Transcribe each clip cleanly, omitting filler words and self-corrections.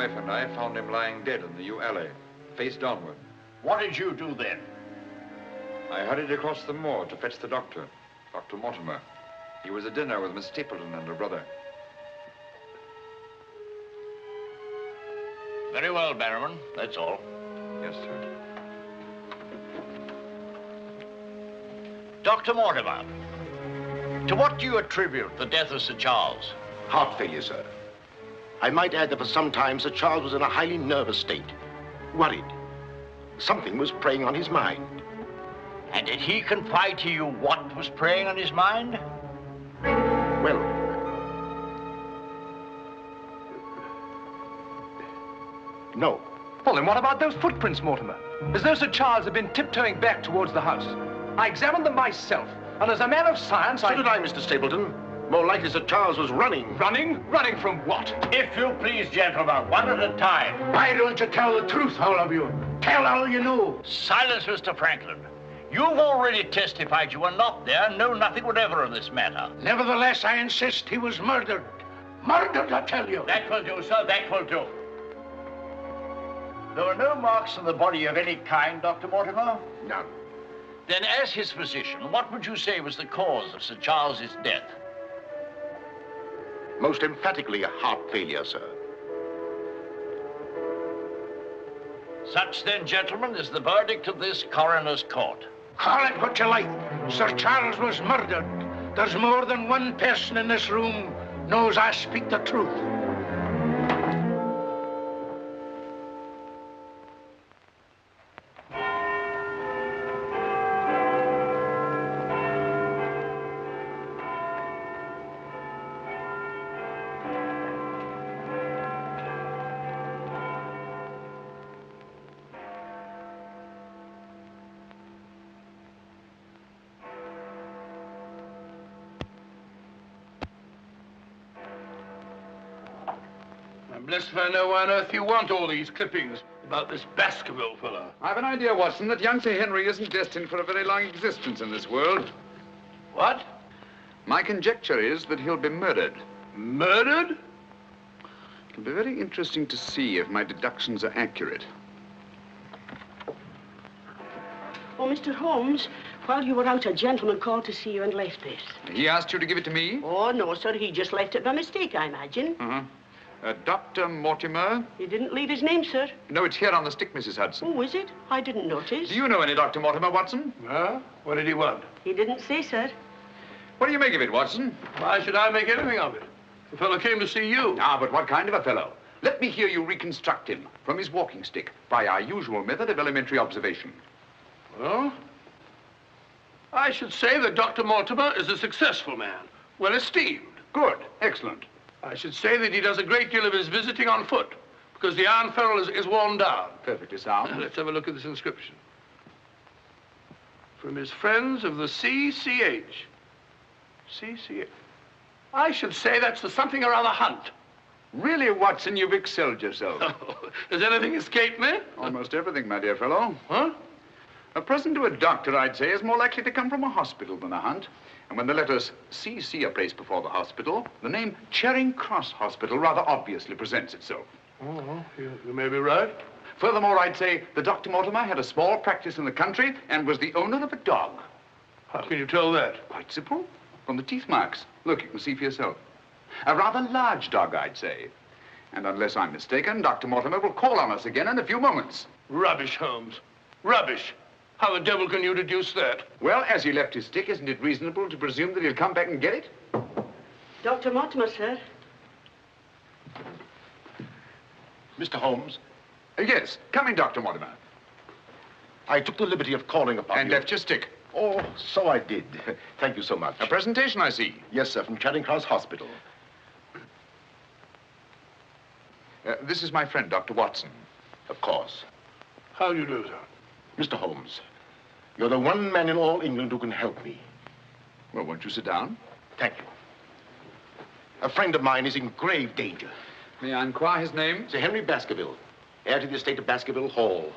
wife and I found him lying dead in the yew alley, face downward. What did you do then? I hurried across the moor to fetch the doctor, Dr. Mortimer. He was at dinner with Miss Stapleton and her brother. Very well, Barrowman. That's all. Yes, sir. Dr. Mortimer, to what do you attribute the death of Sir Charles? Heart failure, sir. I might add that for some time Sir Charles was in a highly nervous state. Worried. Something was preying on his mind. And did he confide to you what was preying on his mind? Well, no. Well, then what about those footprints, Mortimer? As though Sir Charles had been tiptoeing back towards the house. I examined them myself, and as a man of science, So did I, Mr. Stapleton. More likely Sir Charles was running. Running? Running from what? If you please, gentlemen, one at a time. Why don't you tell the truth, all of you? Tell all you know. Silence, Mr. Franklin. You've already testified you were not there and know nothing whatever of this matter. Nevertheless, I insist he was murdered. Murdered, I tell you. That will do, sir, that will do. There were no marks on the body of any kind, Dr. Mortimer? None. Then, as his physician, what would you say was the cause of Sir Charles's death? Most emphatically a heart failure, sir. Such, then, gentlemen, is the verdict of this coroner's court. Call it what you like. Sir Charles was murdered. There's more than one person in this room knows I speak the truth. I'm blessed if I know why on earth you want all these clippings about this Baskerville fellow. I've an idea, Watson, that young Sir Henry isn't destined for a very long existence in this world. What? My conjecture is that he'll be murdered. Murdered? It'll be very interesting to see if my deductions are accurate. Oh, Mr. Holmes, while you were out, a gentleman called to see you and left this. He asked you to give it to me? Oh, no, sir. He just left it by mistake, I imagine. Uh-huh. Dr. Mortimer? He didn't leave his name, sir. No, it's here on the stick, Mrs. Hudson. Oh, is it? I didn't notice. Do you know any Dr. Mortimer, Watson? Huh? What did he want? He didn't say, sir. What do you make of it, Watson? Why should I make anything of it? The fellow came to see you. Ah, but what kind of a fellow? Let me hear you reconstruct him from his walking stick by our usual method of elementary observation. Well, I should say that Dr. Mortimer is a successful man, well esteemed. Good. Excellent. I should say that he does a great deal of his visiting on foot, because the iron ferrule is worn down. Perfectly sound. Let's have a look at this inscription. From his friends of the CCH. CCH. I should say that's the something or other hunt. Really, Watson, you've excelled yourself. Oh, does anything escape me? Almost everything, my dear fellow. Huh? A present to a doctor, I'd say, is more likely to come from a hospital than a hunt. And when the letters CC are placed before the hospital, the name Charing Cross Hospital rather obviously presents itself. Oh, you may be right. Furthermore, I'd say that Dr. Mortimer had a small practice in the country and was the owner of a dog. How can you tell that? Quite simple. From the teeth marks. Look, you can see for yourself. A rather large dog, I'd say. And unless I'm mistaken, Dr. Mortimer will call on us again in a few moments. Rubbish, Holmes. Rubbish. How the devil can you deduce that? Well, as he left his stick, isn't it reasonable to presume that he'll come back and get it? Dr. Mortimer, sir. Mr. Holmes, Yes. Come in, Dr. Mortimer. I took the liberty of calling upon And you. left your stick. Oh, so I did. Thank you so much. A presentation, I see. Yes, sir, from Charing Cross Hospital. This is my friend, Dr. Watson. Of course. How do you do, sir? Mr. Holmes, you're the one man in all England who can help me. Well, won't you sit down? Thank you. A friend of mine is in grave danger. May I inquire his name? Sir Henry Baskerville, heir to the estate of Baskerville Hall.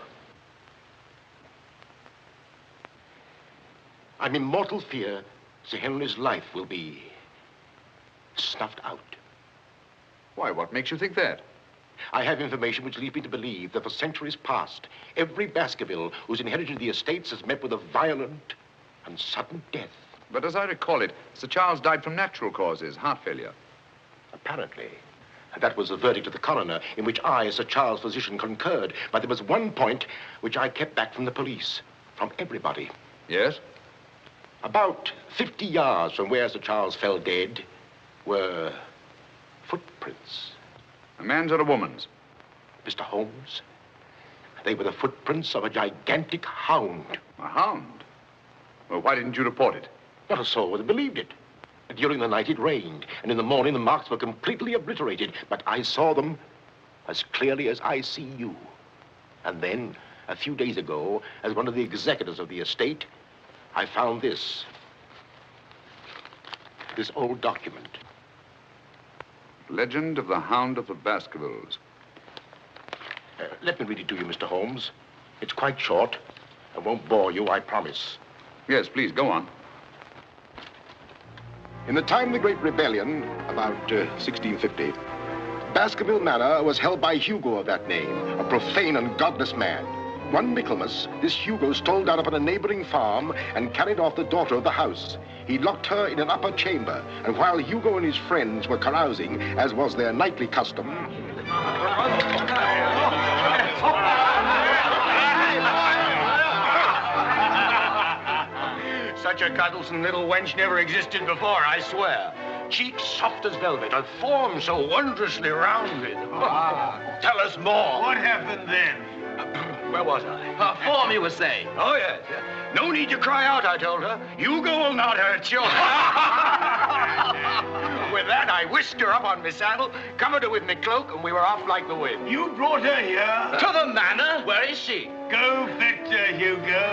I'm in mortal fear Sir Henry's life will be snuffed out. Why, what makes you think that? I have information which leads me to believe that for centuries past, every Baskerville who's inherited the estates has met with a violent and sudden death. But as I recall it, Sir Charles died from natural causes, heart failure. Apparently. And that was the verdict of the coroner, in which I, as Sir Charles' physician, concurred. But there was one point which I kept back from the police, from everybody. Yes? About 50 yards from where Sir Charles fell dead were footprints. A man's or a woman's? Mr. Holmes, they were the footprints of a gigantic hound. A hound? Well, why didn't you report it? Not a soul would have believed it. During the night it rained, and in the morning the marks were completely obliterated. But I saw them as clearly as I see you. And then, a few days ago, as one of the executors of the estate, I found this old document. Legend of the Hound of the Baskervilles. Let me read it to you, Mr. Holmes. It's quite short and won't bore you, I promise. Yes, please, go on. In the time of the Great Rebellion, about 1650, Baskerville Manor was held by Hugo of that name, a profane and godless man. One Michaelmas, this Hugo stole down upon a neighboring farm and carried off the daughter of the house. He locked her in an upper chamber, and while Hugo and his friends were carousing, as was their nightly custom, such a cuddlesome little wench never existed before, I swear. Cheeks soft as velvet, a form so wondrously rounded. Tell us more. What happened then? Where was I? Her form, you were saying. Oh, yes. No need to cry out, I told her. Hugo will not hurt you. With that, I whisked her up on my saddle, covered her with my cloak, and we were off like the wind. You brought her here? To the manor? Where is she? Go fetch her, Hugo.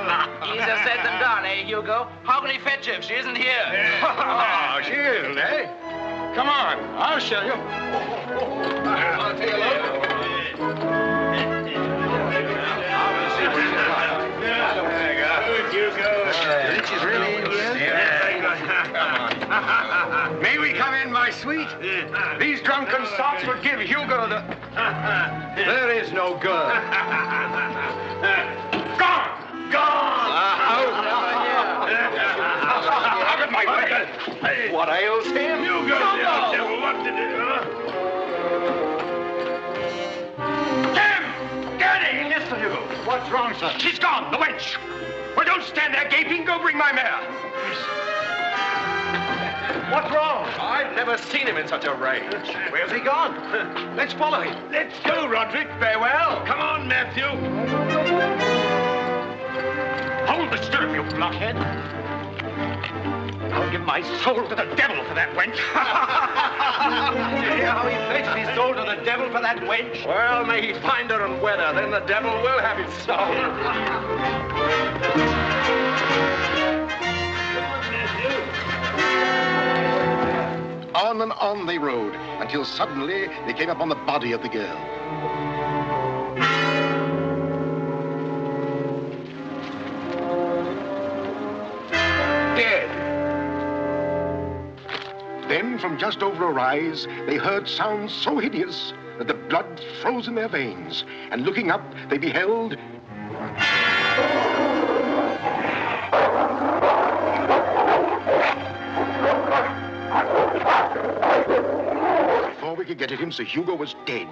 Easier said than done, eh, Hugo? How can he fetch her if she isn't here? Oh, she isn't, eh? Come on, I'll show you. I'll take a look. She's really in here? May we come in, my sweet? These drunken sots would give Hugo the... There is no girl. Gone! Gone! Out of my way! What ails him? Hugo, devil, what did it, Jim! Get in! Yes, Sir Hugo. What's wrong, sir? She's gone, the wench. Well, don't stand there gaping. Go bring my mare. What's wrong? I've never seen him in such a rage. Where's he gone? Let's follow him. Let's go, Roderick. Farewell. Come on, Matthew. Hold the stirrup, you blockhead. I'll give my soul to the devil for that wench. Did you hear how he fetched his soul to the devil for that wench? Well, may he find her and wed her, then the devil will have his soul. On and on they rode, until suddenly they came upon the body of the girl. Dead. Then, from just over a rise, they heard sounds so hideous that the blood froze in their veins. And looking up, they beheld... Before we could get at him, Sir Hugo was dead.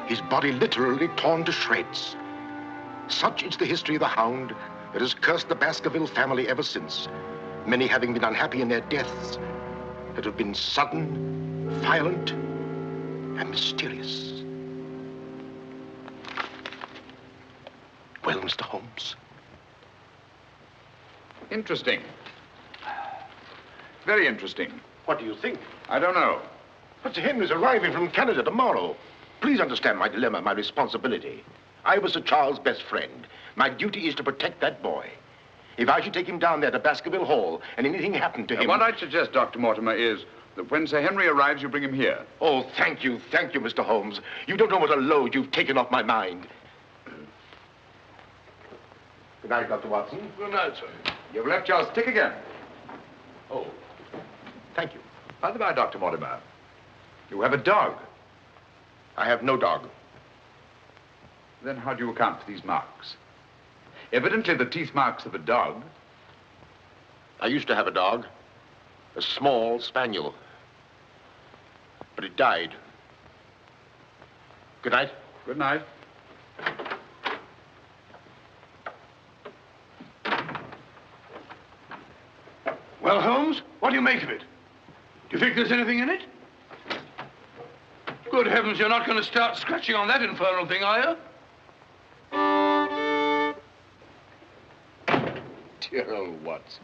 His body literally torn to shreds. Such is the history of the Hound that has cursed the Baskerville family ever since, many having been unhappy in their deaths that have been sudden, violent, and mysterious. Well, Mr. Holmes? Interesting. Very interesting. What do you think? I don't know. But Sir Henry's arriving from Canada tomorrow. Please understand my dilemma, my responsibility. I was Sir Charles' best friend. My duty is to protect that boy. If I should take him down there to Baskerville Hall and anything happened to him... What I'd suggest, Dr. Mortimer, is that when Sir Henry arrives, you bring him here. Oh, thank you, Mr. Holmes. You don't know what a load you've taken off my mind. Good night, Dr. Watson. Good night, sir. You've left your stick again. Oh, thank you. By the by, Dr. Mortimer, you have a dog. I have no dog. Then how do you account for these marks? Evidently the teeth marks of a dog. I used to have a dog, a small spaniel, but it died. Good night. Good night. Well, Holmes, what do you make of it? Do you think there's anything in it? Good heavens, you're not going to start scratching on that infernal thing, are you? Dear old Watson.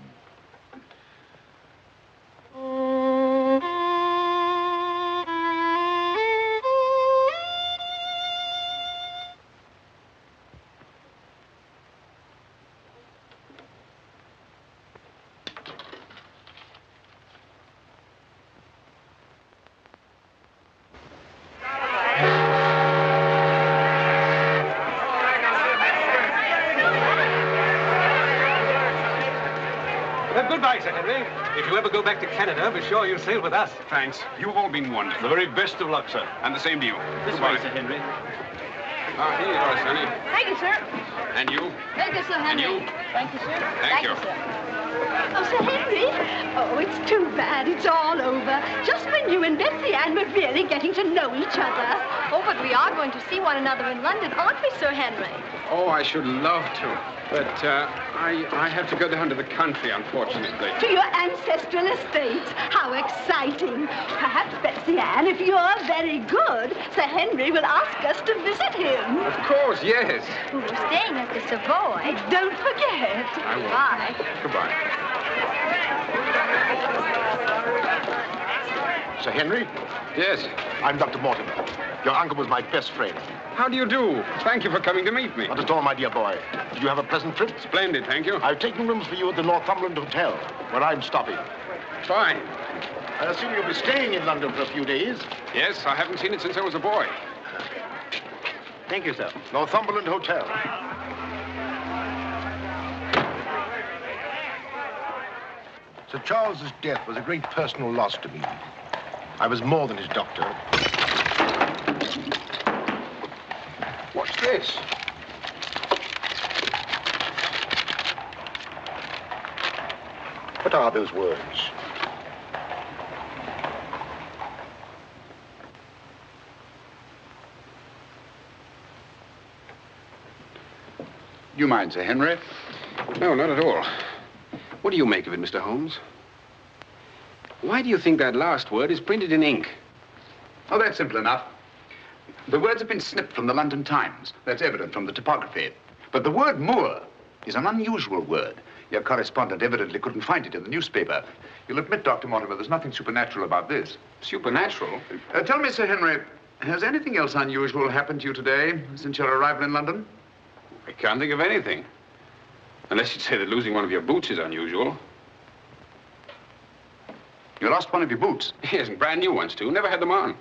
Goodbye, Sir Henry. If you ever go back to Canada, be sure you sail with us. Thanks. You've all been wonderful. The very best of luck, sir. And the same to you. This way, Sir Henry. Ah, here you are, Sonny. Thank you, sir. And you? Thank you, Sir Henry. And you? Thank you, sir. Thank you. Sir. Oh, Sir Henry. Oh, it's too bad. It's all over. Just when you and Betsy Ann were really getting to know each other. Oh, but we are going to see one another in London, aren't we, Sir Henry? Oh, I should love to. But I have to go down to the country, unfortunately. To your ancestral estate. How exciting. Perhaps, Betsy Ann, if you're very good, Sir Henry will ask us to visit him. Of course, yes. We're staying at the Savoy. Don't forget. I will. Bye. Goodbye. Sir Henry? Yes. I'm Dr. Mortimer. Your uncle was my best friend. How do you do? Thank you for coming to meet me. Not at all, my dear boy. Did you have a pleasant trip? Splendid, thank you. I've taken rooms for you at the Northumberland Hotel, where I'm stopping. Fine. I assume you'll be staying in London for a few days. Yes, I haven't seen it since I was a boy. Thank you, sir. Northumberland Hotel. Sir Charles's death was a great personal loss to me. I was more than his doctor. What's this? What are those words? Do you mind, Sir Henry? No, not at all. What do you make of it, Mr. Holmes? Why do you think that last word is printed in ink? Oh, that's simple enough. The words have been snipped from the London Times. That's evident from the typography. But the word moor is an unusual word. Your correspondent evidently couldn't find it in the newspaper. You'll admit, Dr. Mortimer, there's nothing supernatural about this. Supernatural? Tell me, Sir Henry, has anything else unusual happened to you today since your arrival in London? I can't think of anything. Unless you'd say that losing one of your boots is unusual. You lost one of your boots? Yes, and brand new ones, too. Never had them on.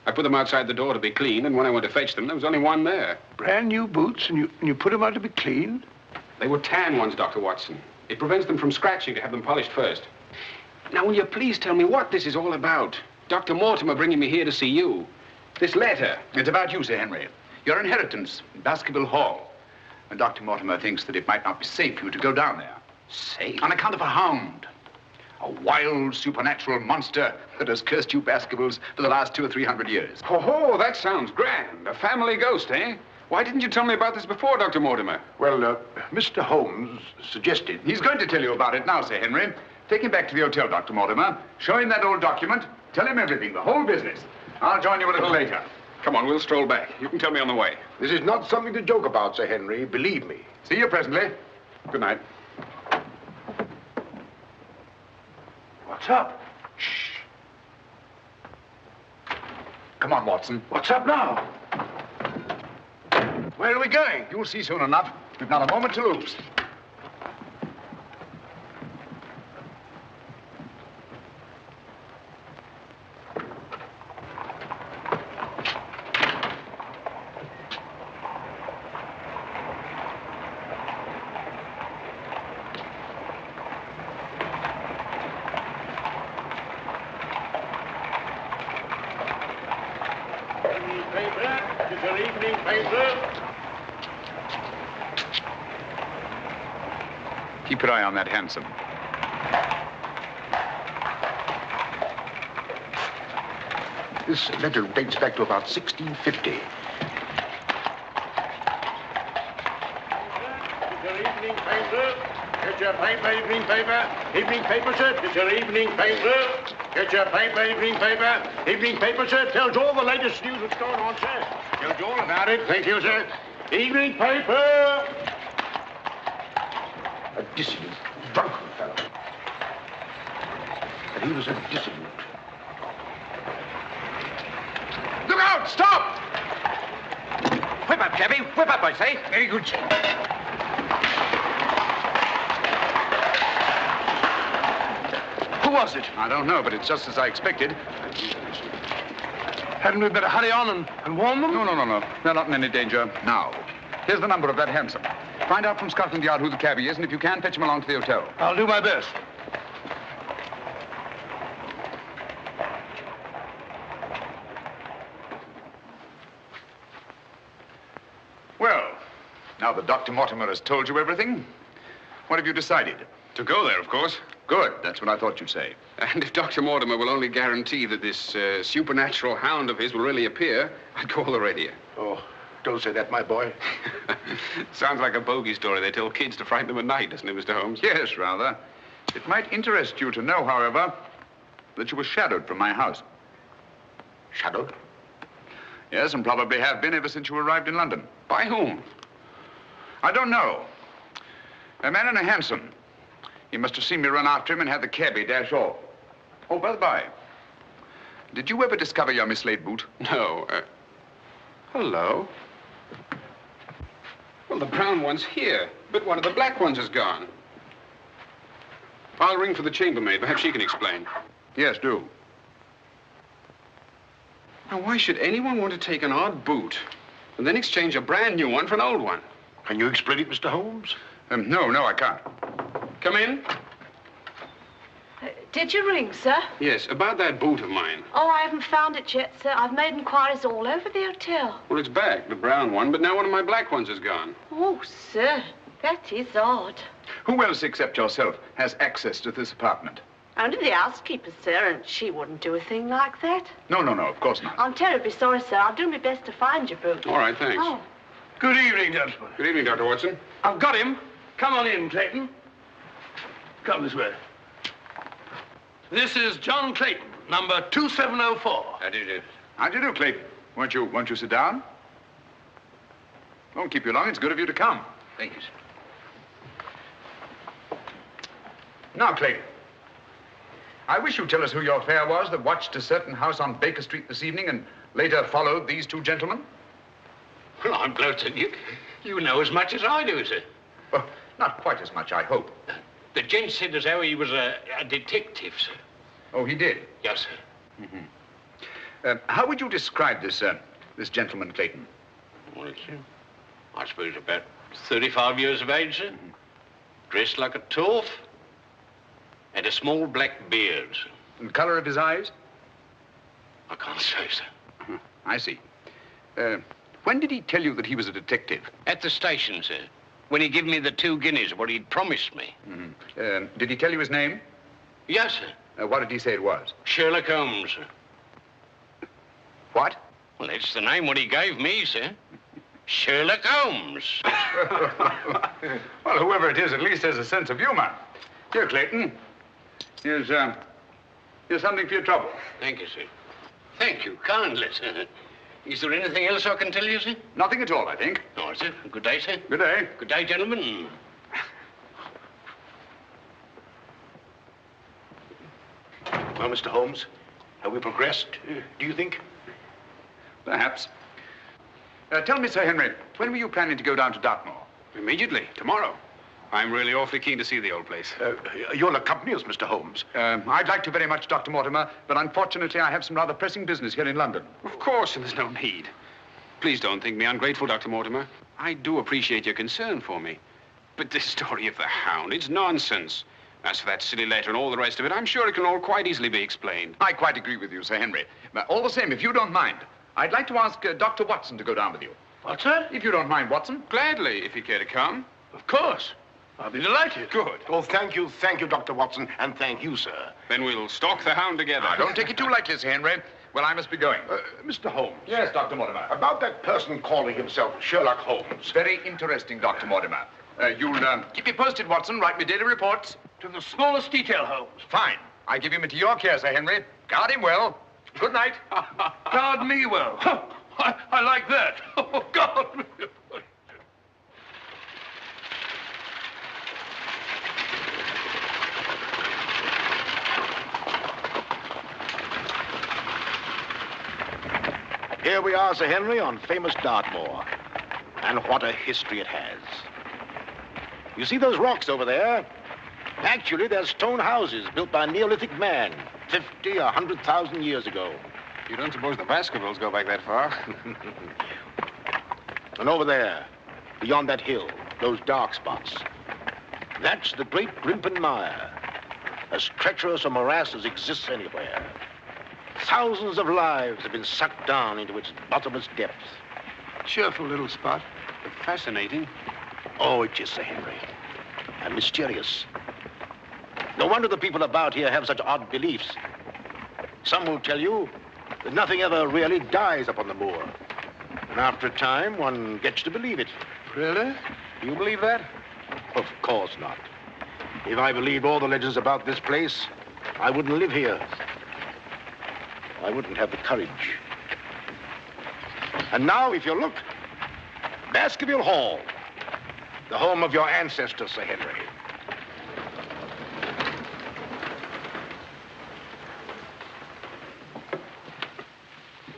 I put them outside the door to be cleaned, and when I went to fetch them, there was only one there. Brand new boots, and you put them out to be cleaned? They were tan ones, Dr. Watson. It prevents them from scratching to have them polished first. Now, will you please tell me what this is all about? Dr. Mortimer bringing me here to see you. This letter. It's about you, Sir Henry. Your inheritance in Baskerville Hall. And Dr. Mortimer thinks that it might not be safe for you to go down there. Safe? On account of a hound. A wild, supernatural monster that has cursed you Baskervilles for the last 200 or 300 years. Oh, that sounds grand. A family ghost, eh? Why didn't you tell me about this before, Dr. Mortimer? Well, Mr. Holmes suggested... He's going to tell you about it now, Sir Henry. Take him back to the hotel, Dr. Mortimer. Show him that old document. Tell him everything, the whole business. I'll join you a little later. Come on, we'll stroll back. You can tell me on the way. This is not something to joke about, Sir Henry. Believe me. See you presently. Good night. What's up? Shh. Come on, Watson. What's up now? Where are we going? You'll see soon enough. We've not a moment to lose. Keep your eye on that hansom. This letter dates back to about 1650. Your evening paper. Get your paper, evening paper. Evening paper, sir. Get your evening paper. Get your paper, evening paper. Evening paper, sir. Tells all the latest news that's going on, sir. Tells you all about it. Thank you, sir. Evening paper. A dissident, drunken fellow. And he was a dissident. Look out! Stop! Whip up, cabby. Whip up, I say. Very good, sir. Who was it? I don't know, but it's just as I expected. Hadn't we better hurry on and warn them? No. They're not in any danger now. Here's the number of that hansom. Find out from Scotland Yard who the cabby is, and if you can, fetch him along to the hotel. I'll do my best. Well, now that Dr. Mortimer has told you everything, what have you decided? To go there, of course. Good. That's what I thought you'd say. And if Dr. Mortimer will only guarantee that this supernatural hound of his will really appear, I'd go all the readier. Oh, don't say that, my boy. Sounds like a bogey story they tell kids to frighten them at night, doesn't it, Mr. Holmes? Yes, rather. It might interest you to know, however, that you were shadowed from my house. Shadowed? Yes, and probably have been ever since you arrived in London. By whom? I don't know. A man in a hansom. He must have seen me run after him and had the cabby dash off. Oh, by the by, did you ever discover your mislaid boot? No. Hello? Well, the brown one's here, but one of the black ones is gone. I'll ring for the chambermaid. Perhaps she can explain. Yes, do. Now, why should anyone want to take an odd boot and then exchange a brand new one for an old one? Can you explain it, Mr. Holmes? No, I can't. Come in. Did you ring, sir? Yes, about that boot of mine. Oh, I haven't found it yet, sir. I've made inquiries all over the hotel. Well, it's back, the brown one, but now one of my black ones is gone. Oh, sir, that is odd. Who else except yourself has access to this apartment? Only the housekeeper, sir, and she wouldn't do a thing like that. No, of course not. I'm terribly sorry, sir. I'll do my best to find your boot. All right, thanks. Oh. Good evening, gentlemen. Good evening, Dr. Watson. I've got him. Come on in, Clayton. Come this way. This is John Clayton, number 2704. How do you do? How do you do, Clayton? Won't you sit down? Won't keep you long. It's good of you to come. Thank you, sir. Now, Clayton, I wish you'd tell us who your fare was that watched a certain house on Baker Street this evening and later followed these two gentlemen. Well, I'm glad that you know as much as I do, sir. Well, not quite as much, I hope. The gent said as how he was a detective, sir. Oh, he did? Yes, sir. How would you describe this gentleman, Clayton? Well, it's, I suppose about 35 years of age, sir. Dressed like a toff. And a small black beard, sir. And the color of his eyes? I can't say, sir. I see. When did he tell you that he was a detective? At the station, sir. When he gave me the 2 guineas, what he'd promised me. Did he tell you his name? Yes, sir. What did he say it was? Sherlock Holmes, sir. What? Well, that's the name what he gave me, sir. Sherlock Holmes. Well, whoever it is at least has a sense of humor. Here, Clayton. Here's something for your trouble. Thank you, sir. Thank you kindly, sir. Is there anything else I can tell you, sir? Nothing at all, I think. No, sir. Good day, sir. Good day. Good day, gentlemen. Well, Mr. Holmes, have we progressed, do you think? Perhaps. Tell me, Sir Henry, when were you planning to go down to Dartmoor? Immediately, tomorrow. I'm really awfully keen to see the old place. You'll accompany us, Mr. Holmes. I'd like to very much, Dr. Mortimer, but unfortunately I have some rather pressing business here in London. Of course, and there's no need. Please don't think me ungrateful, Dr. Mortimer. I do appreciate your concern for me. But this story of the Hound, it's nonsense. As for that silly letter and all the rest of it, I'm sure it can all quite easily be explained. I quite agree with you, Sir Henry. But all the same, if you don't mind, I'd like to ask Dr. Watson to go down with you. What, sir? If you don't mind, Watson. Gladly, if you'd care to come. Of course. I'll be delighted. Good. Oh, thank you, Dr. Watson, and thank you, sir. Then we'll stalk the Hound together. Now, don't take it too lightly, Sir Henry. Well, I must be going. Mr. Holmes. Yes, Dr. Mortimer. About that person calling himself Sherlock Holmes. Very interesting, Dr. Mortimer. You'll keep me posted, Watson. Write me daily reports. To the smallest detail, Holmes. Fine. I give him into your care, Sir Henry. Guard him well. Good night. Guard me well. I like that. Oh, guard me. Here we are, Sir Henry, on famous Dartmoor. And what a history it has. You see those rocks over there? Actually, they're stone houses built by a Neolithic man 50 or 100,000 years ago. You don't suppose the Baskervilles go back that far? And over there, beyond that hill, those dark spots, that's the great Grimpen Mire, as treacherous a morass as exists anywhere. Thousands of lives have been sucked down into its bottomless depths. Cheerful little spot. Fascinating. Oh, it is, Sir Henry. And mysterious. No wonder the people about here have such odd beliefs. Some will tell you that nothing ever really dies upon the moor. And after a time, one gets to believe it. Really? You believe that? Of course not. If I believed all the legends about this place, I wouldn't live here. I wouldn't have the courage. And now, if you look, Baskerville Hall, the home of your ancestors, Sir Henry.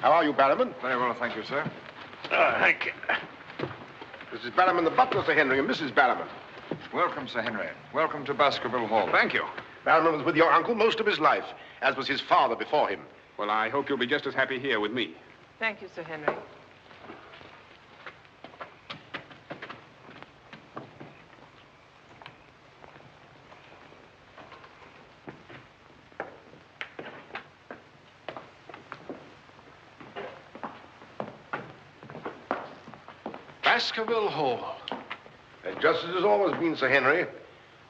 How are you, Barrowman? Very well, thank you, sir. Thank you. This is Barrowman the butler, Sir Henry, and Mrs. Barrowman. Welcome, Sir Henry. Welcome to Baskerville Hall. Thank you. Barrowman was with your uncle most of his life, as was his father before him. Well, I hope you'll be just as happy here with me. Thank you, Sir Henry. Baskerville Hall. And just as it's always been, Sir Henry,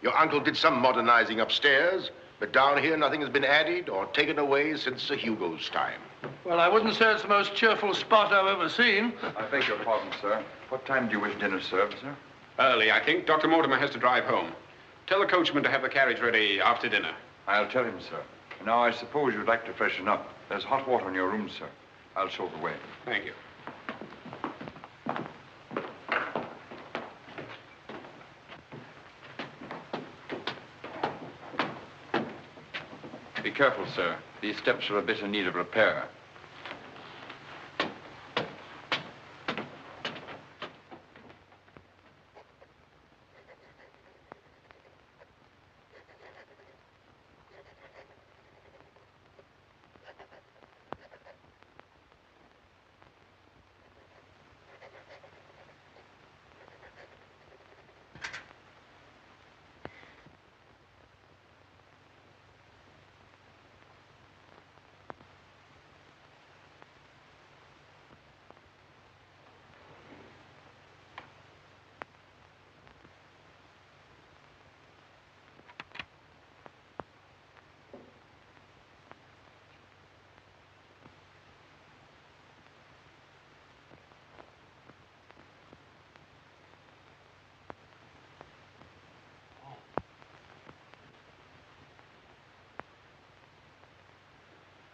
your uncle did some modernizing upstairs, but down here nothing has been added or taken away since Sir Hugo's time. Well, I wouldn't say it's the most cheerful spot I've ever seen. I beg your pardon, sir. What time do you wish dinner served, sir? Early, I think. Dr. Mortimer has to drive home. Tell the coachman to have the carriage ready after dinner. I'll tell him, sir. Now, I suppose you'd like to freshen up. There's hot water in your room, sir. I'll show the way. Thank you. Be careful, sir. These steps are a bit in need of repair.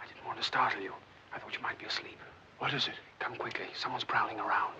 I didn't want to startle you. I thought you might be asleep. What is it? Come quickly. Someone's prowling around.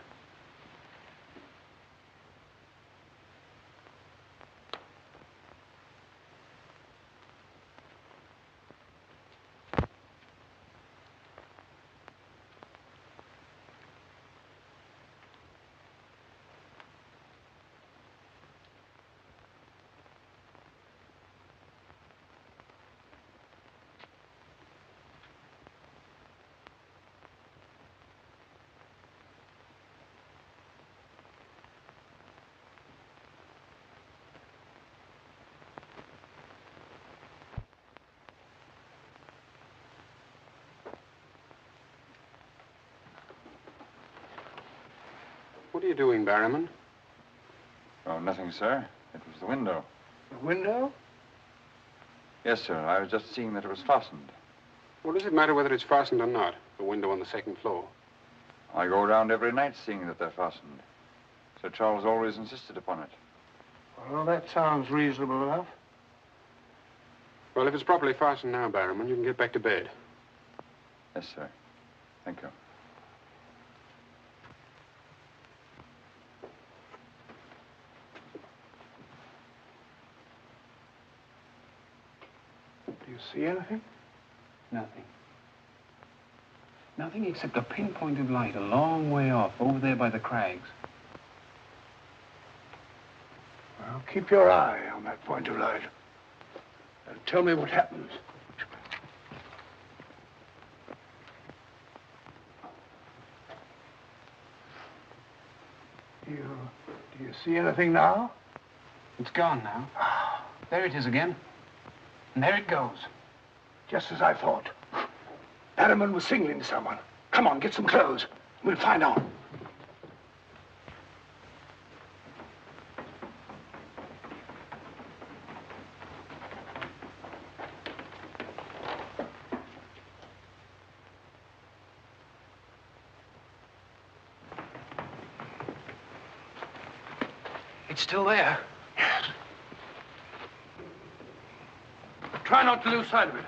What are you doing, Barrowman? Oh, nothing, sir. It was the window. The window? Yes, sir. I was just seeing that it was fastened. Well, does it matter whether it's fastened or not? The window on the second floor. I go around every night seeing that they're fastened. Sir Charles always insisted upon it. Well, that sounds reasonable enough. Well, if it's properly fastened now, Barrowman, you can get back to bed. Yes, sir. Thank you. Do you see anything? Nothing. Nothing except a pinpointed light a long way off, over there by the crags. Well, keep your eye on that point of light. And tell me what happens. Do you see anything now? It's gone now. There it is again. And there it goes. Just as I thought. Barrowman was signaling to someone. Come on, get some clothes. We'll find out. It's still there. Yes. Try not to lose sight of it.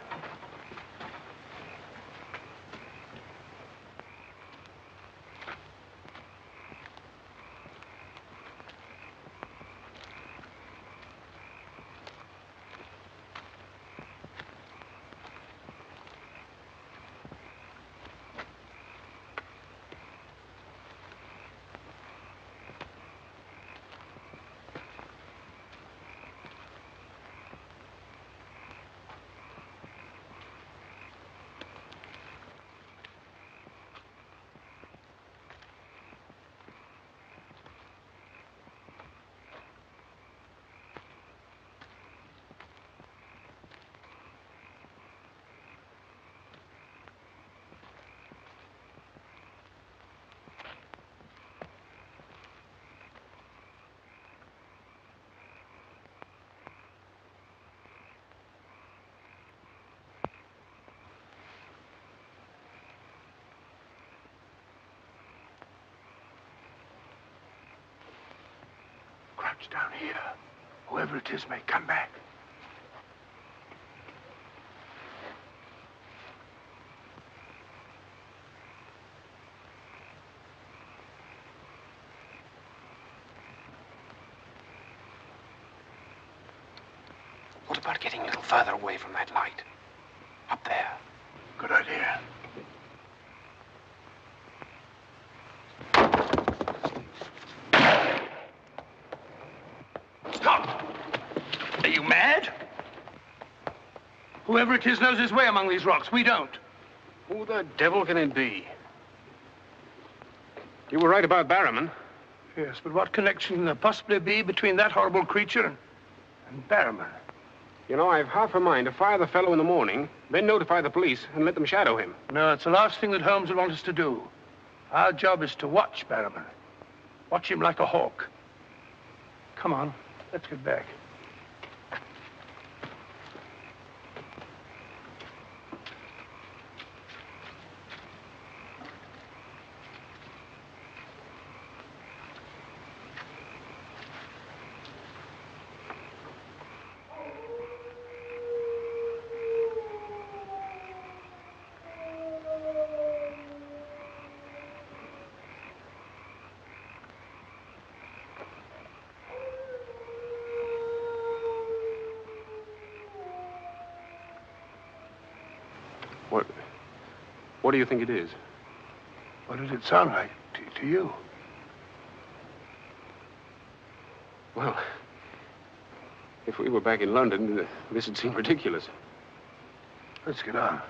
Crouch down here. Whoever it is may come back. What about getting a little further away from that light? Up there. Good idea. Stop! Are you mad? Whoever it is knows his way among these rocks. We don't. Who the devil can it be? You were right about Barrowman. Yes, but what connection can there possibly be between that horrible creature and Barrowman? You know, I've half a mind to fire the fellow in the morning, then notify the police and let them shadow him. No, it's the last thing that Holmes would want us to do. Our job is to watch Barrowman. Watch him like a hawk. Come on, let's get back. What do you think it is? What did it sound like to you? Well, if we were back in London, this would seem ridiculous. Let's get on.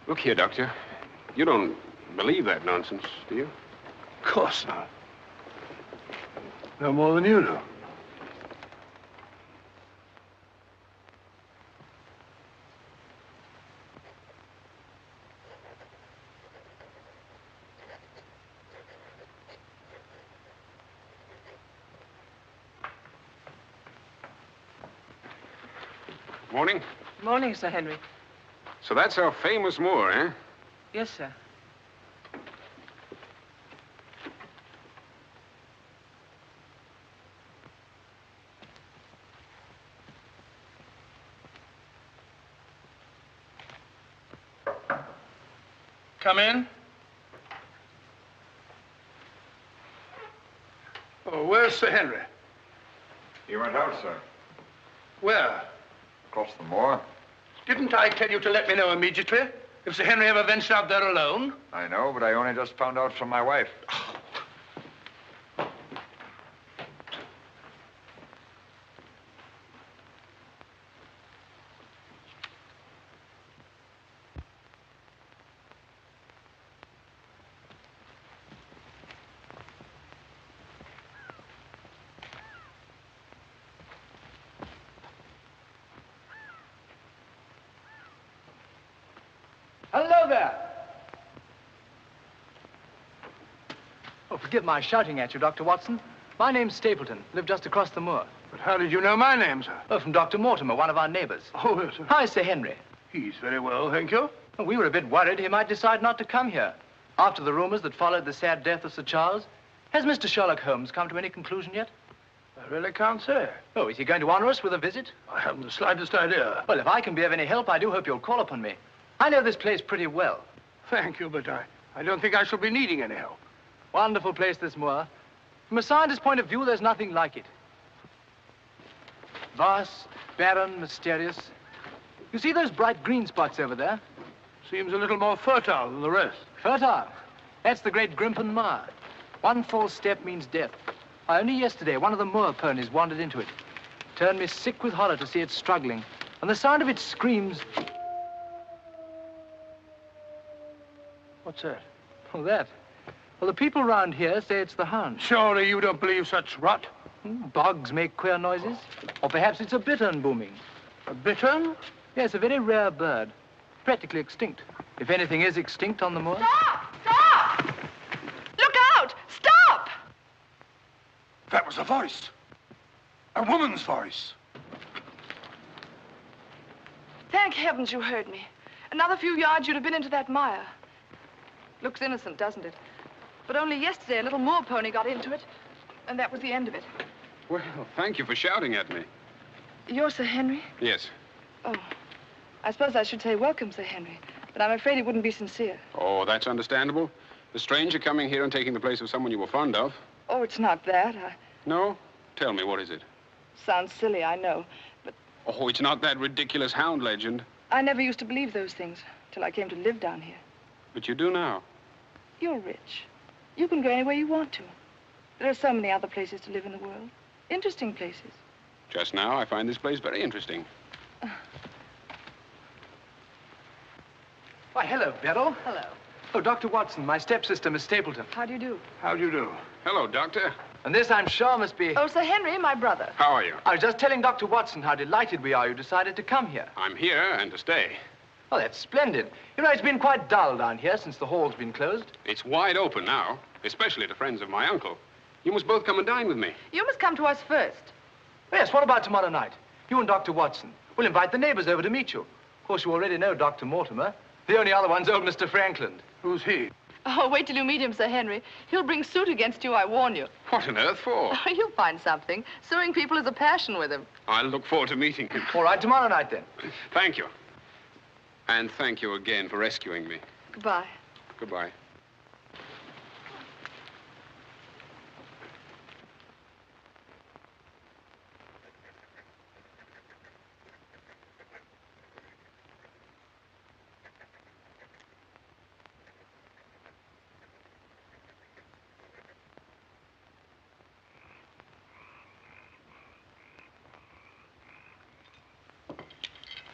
Look here, Doctor. You don't believe that nonsense, do you? Of course not. No more than you do. Morning. Morning, Sir Henry. So that's our famous moor, eh? Yes, sir. Come in. Oh, where's Sir Henry? He went out, sir. Where? Across the moor. Didn't I tell you to let me know immediately if Sir Henry ever ventured out there alone? I know, but I only just found out from my wife. Hello there. Oh, forgive my shouting at you, Dr. Watson. My name's Stapleton. Live just across the moor. But how did you know my name, sir? Oh, from Dr. Mortimer, one of our neighbors. Oh, yes, sir. Hi, Sir Henry. He's very well, thank you. Well, we were a bit worried he might decide not to come here. After the rumors that followed the sad death of Sir Charles, has Mr. Sherlock Holmes come to any conclusion yet? I really can't say. Oh, is he going to honor us with a visit? I haven't the slightest idea. Well, if I can be of any help, I do hope you'll call upon me. I know this place pretty well. Thank you, but I don't think I shall be needing any help. Wonderful place, this moor. From a scientist's point of view, there's nothing like it. Vast, barren, mysterious. You see those bright green spots over there? Seems a little more fertile than the rest. Fertile? That's the great Grimpen Moor. One false step means death. Only yesterday, one of the moor ponies wandered into it. Turned me sick with horror to see it struggling. And the sound of its screams... What's that? Oh, that? Well, the people round here say it's the Hound. Surely you don't believe such rot? Bogs make queer noises. Or perhaps it's a bittern booming. A bittern? Yes, a very rare bird. Practically extinct. If anything is extinct on the moor. Stop! Stop! Look out! Stop! That was a voice. A woman's voice. Thank heavens you heard me. Another few yards, you'd have been into that mire. Looks innocent, doesn't it? But only yesterday, a little moor pony got into it, and that was the end of it. Well, thank you for shouting at me. You're Sir Henry? Yes. Oh, I suppose I should say welcome, Sir Henry, but I'm afraid it wouldn't be sincere. Oh, that's understandable. A stranger coming here and taking the place of someone you were fond of. Oh, it's not that. No? Tell me, what is it? Sounds silly, I know, but Oh, it's not that ridiculous Hound legend. I never used to believe those things till I came to live down here. But you do now. You're rich. You can go anywhere you want to. There are so many other places to live in the world. Interesting places. Just now, I find this place very interesting. Why, hello, Beryl. Hello. Oh, Dr. Watson, my stepsister, Miss Stapleton. How do you do? How do you do? Hello, Doctor. And this, I'm sure, must be... Oh, Sir Henry, my brother. How are you? I was just telling Dr. Watson how delighted we are you decided to come here. I'm here and to stay. Oh, that's splendid. You know, it's been quite dull down here since the hall's been closed. It's wide open now, especially to friends of my uncle. You must both come and dine with me. You must come to us first. Yes, what about tomorrow night? You and Dr. Watson. We'll invite the neighbors over to meet you. Of course, you already know Dr. Mortimer. The only other one's old Mr. Franklin. Who's he? Oh, wait till you meet him, Sir Henry. He'll bring suit against you, I warn you. What on earth for? Oh, you'll find something. Suing people is a passion with him. I'll look forward to meeting him. All right, tomorrow night, then. Thank you. And thank you again for rescuing me. Goodbye. Goodbye.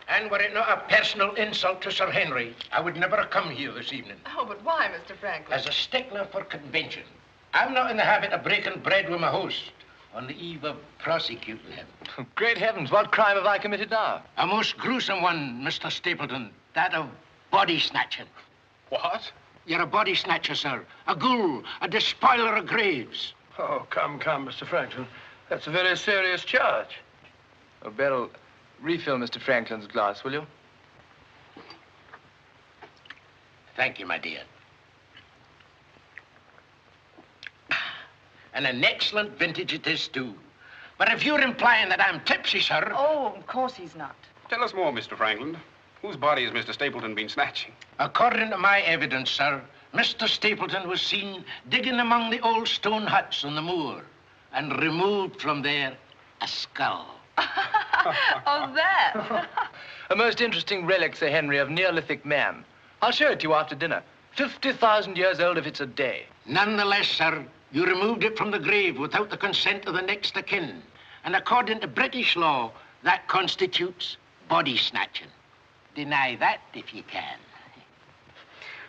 And were it not a personal insult to Sir Henry, I would never have come here this evening. Oh, but why, Mr. Franklin? As a stickler for convention, I'm not in the habit of breaking bread with my host on the eve of prosecuting him. Great heavens, what crime have I committed now? A most gruesome one, Mr. Stapleton. That of body snatching. What? You're a body snatcher, sir. A ghoul, a despoiler of graves. Oh, come, Mr. Franklin. That's a very serious charge. Oh, Beryl, Refill Mr. Franklin's glass, will you? Thank you, my dear. And an excellent vintage it is, too. But if you're implying that I'm tipsy, sir... Oh, of course he's not. Tell us more, Mr. Franklin. Whose body has Mr. Stapleton been snatching? According to my evidence, sir, Mr. Stapleton was seen digging among the old stone huts on the moor and removed from there a skull. Oh, that. A most interesting relic, Sir Henry, of Neolithic man. I'll show it to you after dinner. 50,000 years old if it's a day. Nonetheless, sir, you removed it from the grave without the consent of the next of kin. And according to British law, that constitutes body snatching. Deny that if you can.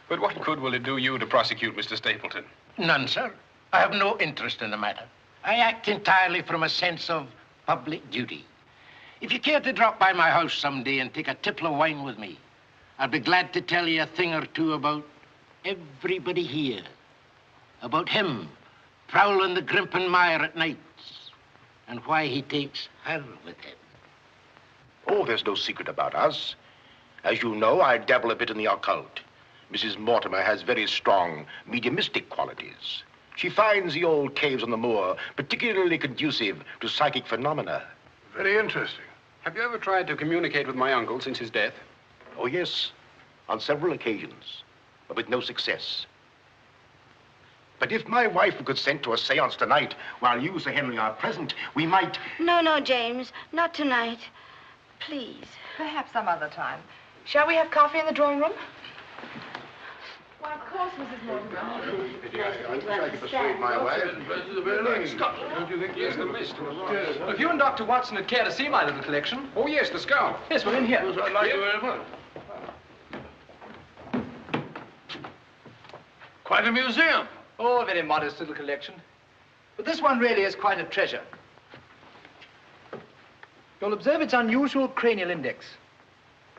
But what good will it do you to prosecute Mr. Stapleton? None, sir. I have no interest in the matter. I act entirely from a sense of public duty. If you care to drop by my house someday and take a tipple of wine with me, I'll be glad to tell you a thing or two about everybody here. About him prowling the Grimpen Mire at nights and why he takes her with him. Oh, there's no secret about us. As you know, I dabble a bit in the occult. Mrs. Mortimer has very strong mediumistic qualities. She finds the old caves on the moor particularly conducive to psychic phenomena. Very interesting. Have you ever tried to communicate with my uncle since his death? Oh, yes, on several occasions, but with no success. But if my wife would consent to a seance tonight, while you, Sir Henry, are present, we might... No, James, not tonight. Please. Perhaps some other time. Shall we have coffee in the drawing room? Why, of course, Mrs. Mortimer. I wish I could persuade my wife. Don't you think there's the list? Well, if you and Dr. Watson would care to see my little collection. Oh, yes, the scarf. Yes, we're in here. I'd like you very much. Quite a museum. Oh, a very modest little collection. But this one really is quite a treasure. You'll observe its unusual cranial index.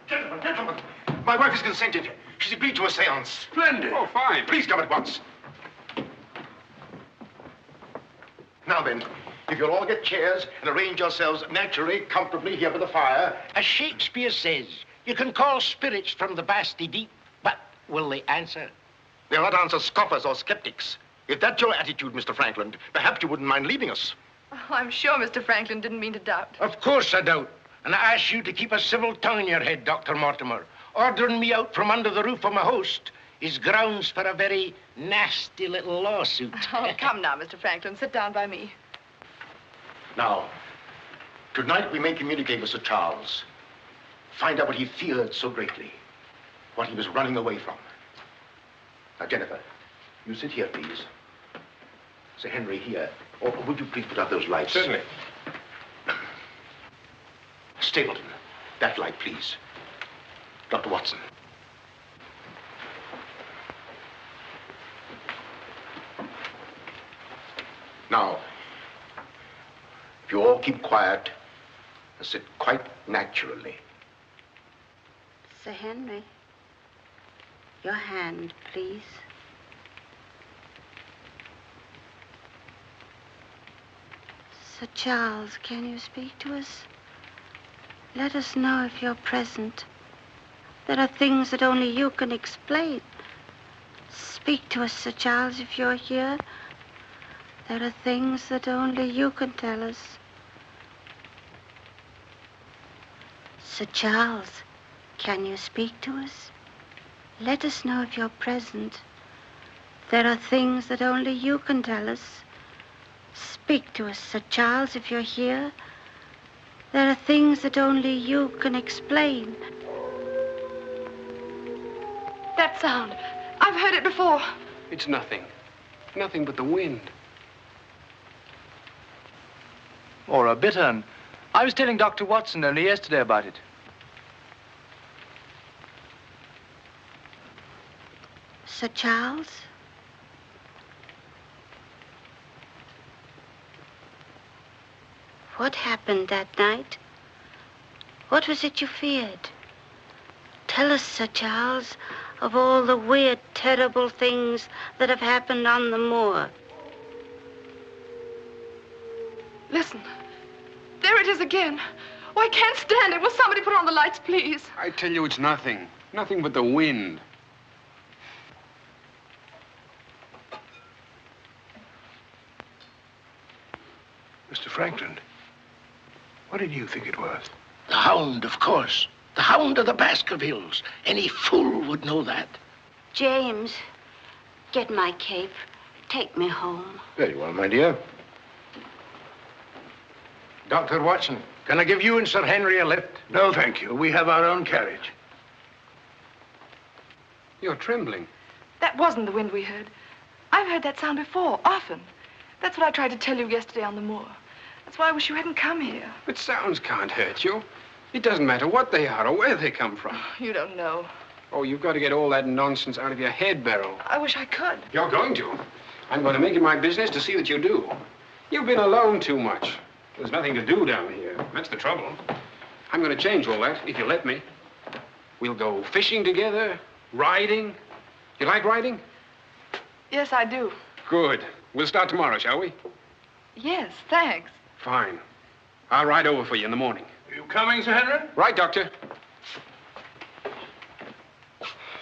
Gentlemen, my wife has consented. She's agreed to a seance. Splendid. Oh, fine. Please come at once. Now then, if you'll all get chairs and arrange yourselves naturally, comfortably here by the fire. As Shakespeare says, you can call spirits from the vasty deep, but will they answer? They'll not answer scoffers or skeptics. If that's your attitude, Mr. Franklin, perhaps you wouldn't mind leaving us. Oh, I'm sure Mr. Franklin didn't mean to doubt. Of course I don't. And I ask you to keep a civil tongue in your head, Dr. Mortimer. Ordering me out from under the roof of my host is grounds for a very nasty little lawsuit. Oh, come now, Mr. Franklin. Sit down by me. Now, tonight we may communicate with Sir Charles. Find out what he feared so greatly. What he was running away from. Now, Jennifer, you sit here, please. Sir Henry, here. Or would you please put out those lights? Certainly. Stapleton, that light, please. Dr. Watson. Now, if you all keep quiet and sit quite naturally. Sir Henry, your hand, please. Sir Charles, can you speak to us? Let us know if you're present. There are things that only you can explain. Speak to us, Sir Charles, if you're here. There are things that only you can tell us. Sir Charles, can you speak to us? Let us know if you're present. There are things that only you can tell us. Speak to us, Sir Charles, if you're here. There are things that only you can explain. That sound. I've heard it before. It's nothing. Nothing but the wind. Or a bittern. I was telling Dr. Watson only yesterday about it. Sir Charles? What happened that night? What was it you feared? Tell us, Sir Charles, of all the weird, terrible things that have happened on the moor. Listen. There it is again. Oh, I can't stand it. Will somebody put on the lights, please? I tell you, it's nothing. Nothing but the wind. Mr. Franklin, what did you think it was? The Hound, of course. The Hound of the Baskervilles. Any fool would know that. James, get my cape. Take me home. Very well, my dear. Dr. Watson, can I give you and Sir Henry a lift? No, thank you. We have our own carriage. You're trembling. That wasn't the wind we heard. I've heard that sound before, often. That's what I tried to tell you yesterday on the moor. That's why I wish you hadn't come here. But sounds can't hurt you. It doesn't matter what they are or where they come from. You don't know. Oh, you've got to get all that nonsense out of your head, Beryl. I wish I could. You're going to. I'm going to make it my business to see that you do. You've been alone too much. There's nothing to do down here. That's the trouble. I'm going to change all that, if you let me. We'll go fishing together, riding. You like riding? Yes, I do. Good. We'll start tomorrow, shall we? Yes, thanks. Fine. I'll ride over for you in the morning. Are you coming, Sir Henry? Right, Doctor.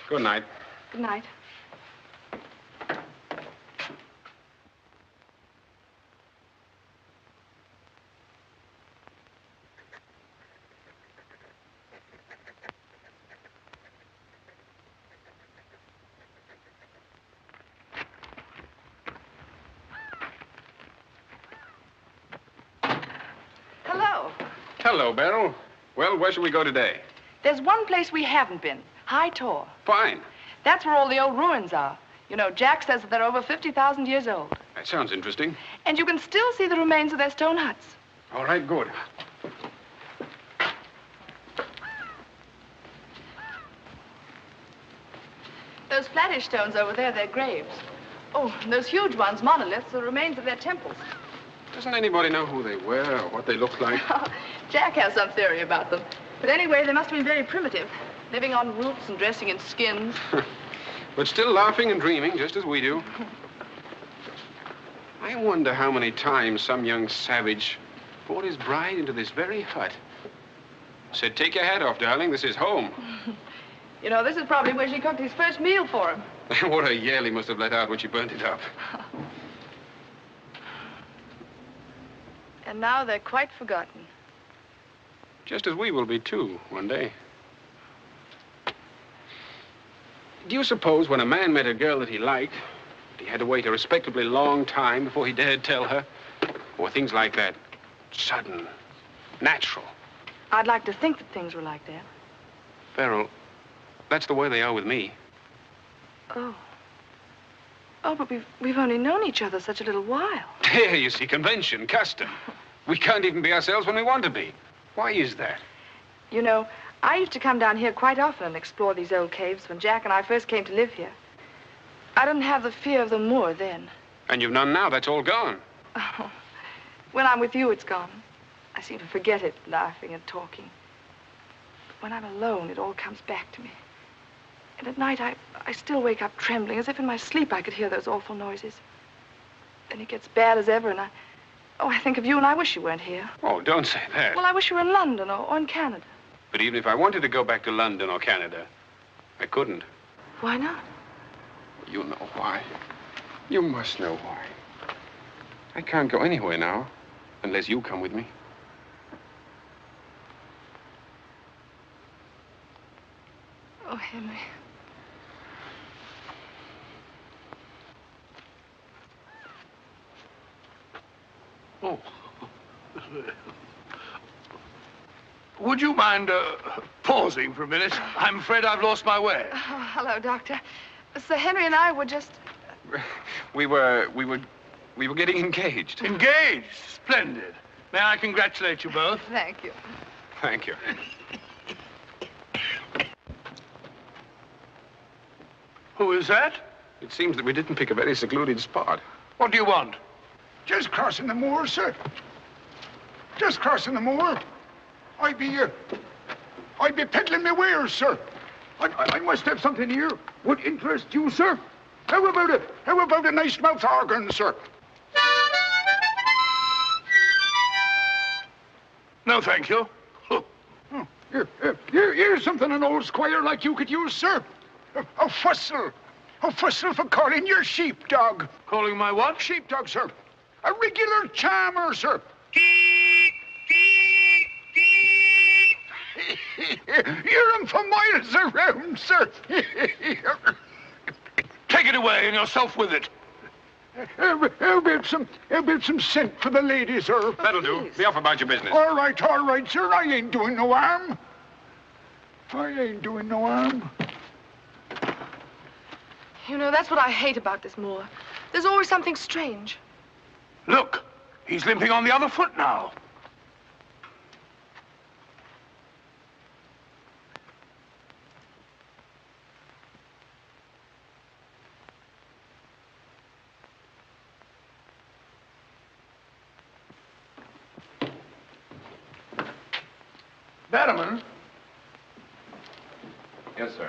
Good night. Good night. Hello. Hello, Beryl. Well, where shall we go today? There's one place we haven't been. High Tor. Fine. That's where all the old ruins are. You know, Jack says that they're over 50,000 years old. That sounds interesting. And you can still see the remains of their stone huts. All right, good. Those flattish stones over there, they're graves. Oh, and those huge ones, monoliths, are the remains of their temples. Doesn't anybody know who they were or what they looked like? Jack has some theory about them. But anyway, they must have been very primitive, living on roots and dressing in skins. But still laughing and dreaming, just as we do. I wonder how many times some young savage brought his bride into this very hut. Said, take your hat off, darling, this is home. You know, this is probably where she cooked his first meal for him. What a yell he must have let out when she burnt it up. And now they're quite forgotten. Just as we will be, too, one day. Do you suppose when a man met a girl that he liked, he had to wait a respectably long time before he dared tell her? Or things like that, sudden, natural? I'd like to think that things were like that. Beryl, that's the way they are with me. Oh. Oh, but we've only known each other such a little while. There, you see, convention, custom. We can't even be ourselves when we want to be. Why is that? You know, I used to come down here quite often and explore these old caves when Jack and I first came to live here. I didn't have the fear of the moor then. And you've none now. That's all gone. Oh. When I'm with you, it's gone. I seem to forget it, laughing and talking. But when I'm alone, it all comes back to me. And at night, I still wake up trembling, as if in my sleep I could hear those awful noises. Then it gets bad as ever, and I think of you, and I wish you weren't here. Oh, don't say that. Well, I wish you were in London or in Canada. But even if I wanted to go back to London or Canada, I couldn't. Why not? You know why. You must know why. I can't go anywhere now, unless you come with me. Oh, Henry. Oh. Would you mind pausing for a minute? I'm afraid I've lost my way. Oh, hello, Doctor. Sir Henry and I were just... We were getting engaged. Engaged? Splendid. May I congratulate you both? Thank you. Thank you. Who is that? It seems that we didn't pick a very secluded spot. What do you want? Just crossing the moor, sir. Just crossing the moor. I'd be peddling my wares, sir. I must have something here. Would interest you, sir. How about it? How about a nice mouth organ, sir? No, thank you. Here's something an old squire like you could use, sir. A whistle. A whistle for calling your sheepdog. Calling my what? Sheepdog, sir. A regular charmer, sir. Hear him for miles around, sir. Take it away and yourself with it. How about some scent for the lady, sir? That'll do. Be off about your business. All right, sir. I ain't doing no harm. I ain't doing no harm. You know, that's what I hate about this moor. There's always something strange. Look, he's limping on the other foot now. Barrowman? Yes, sir.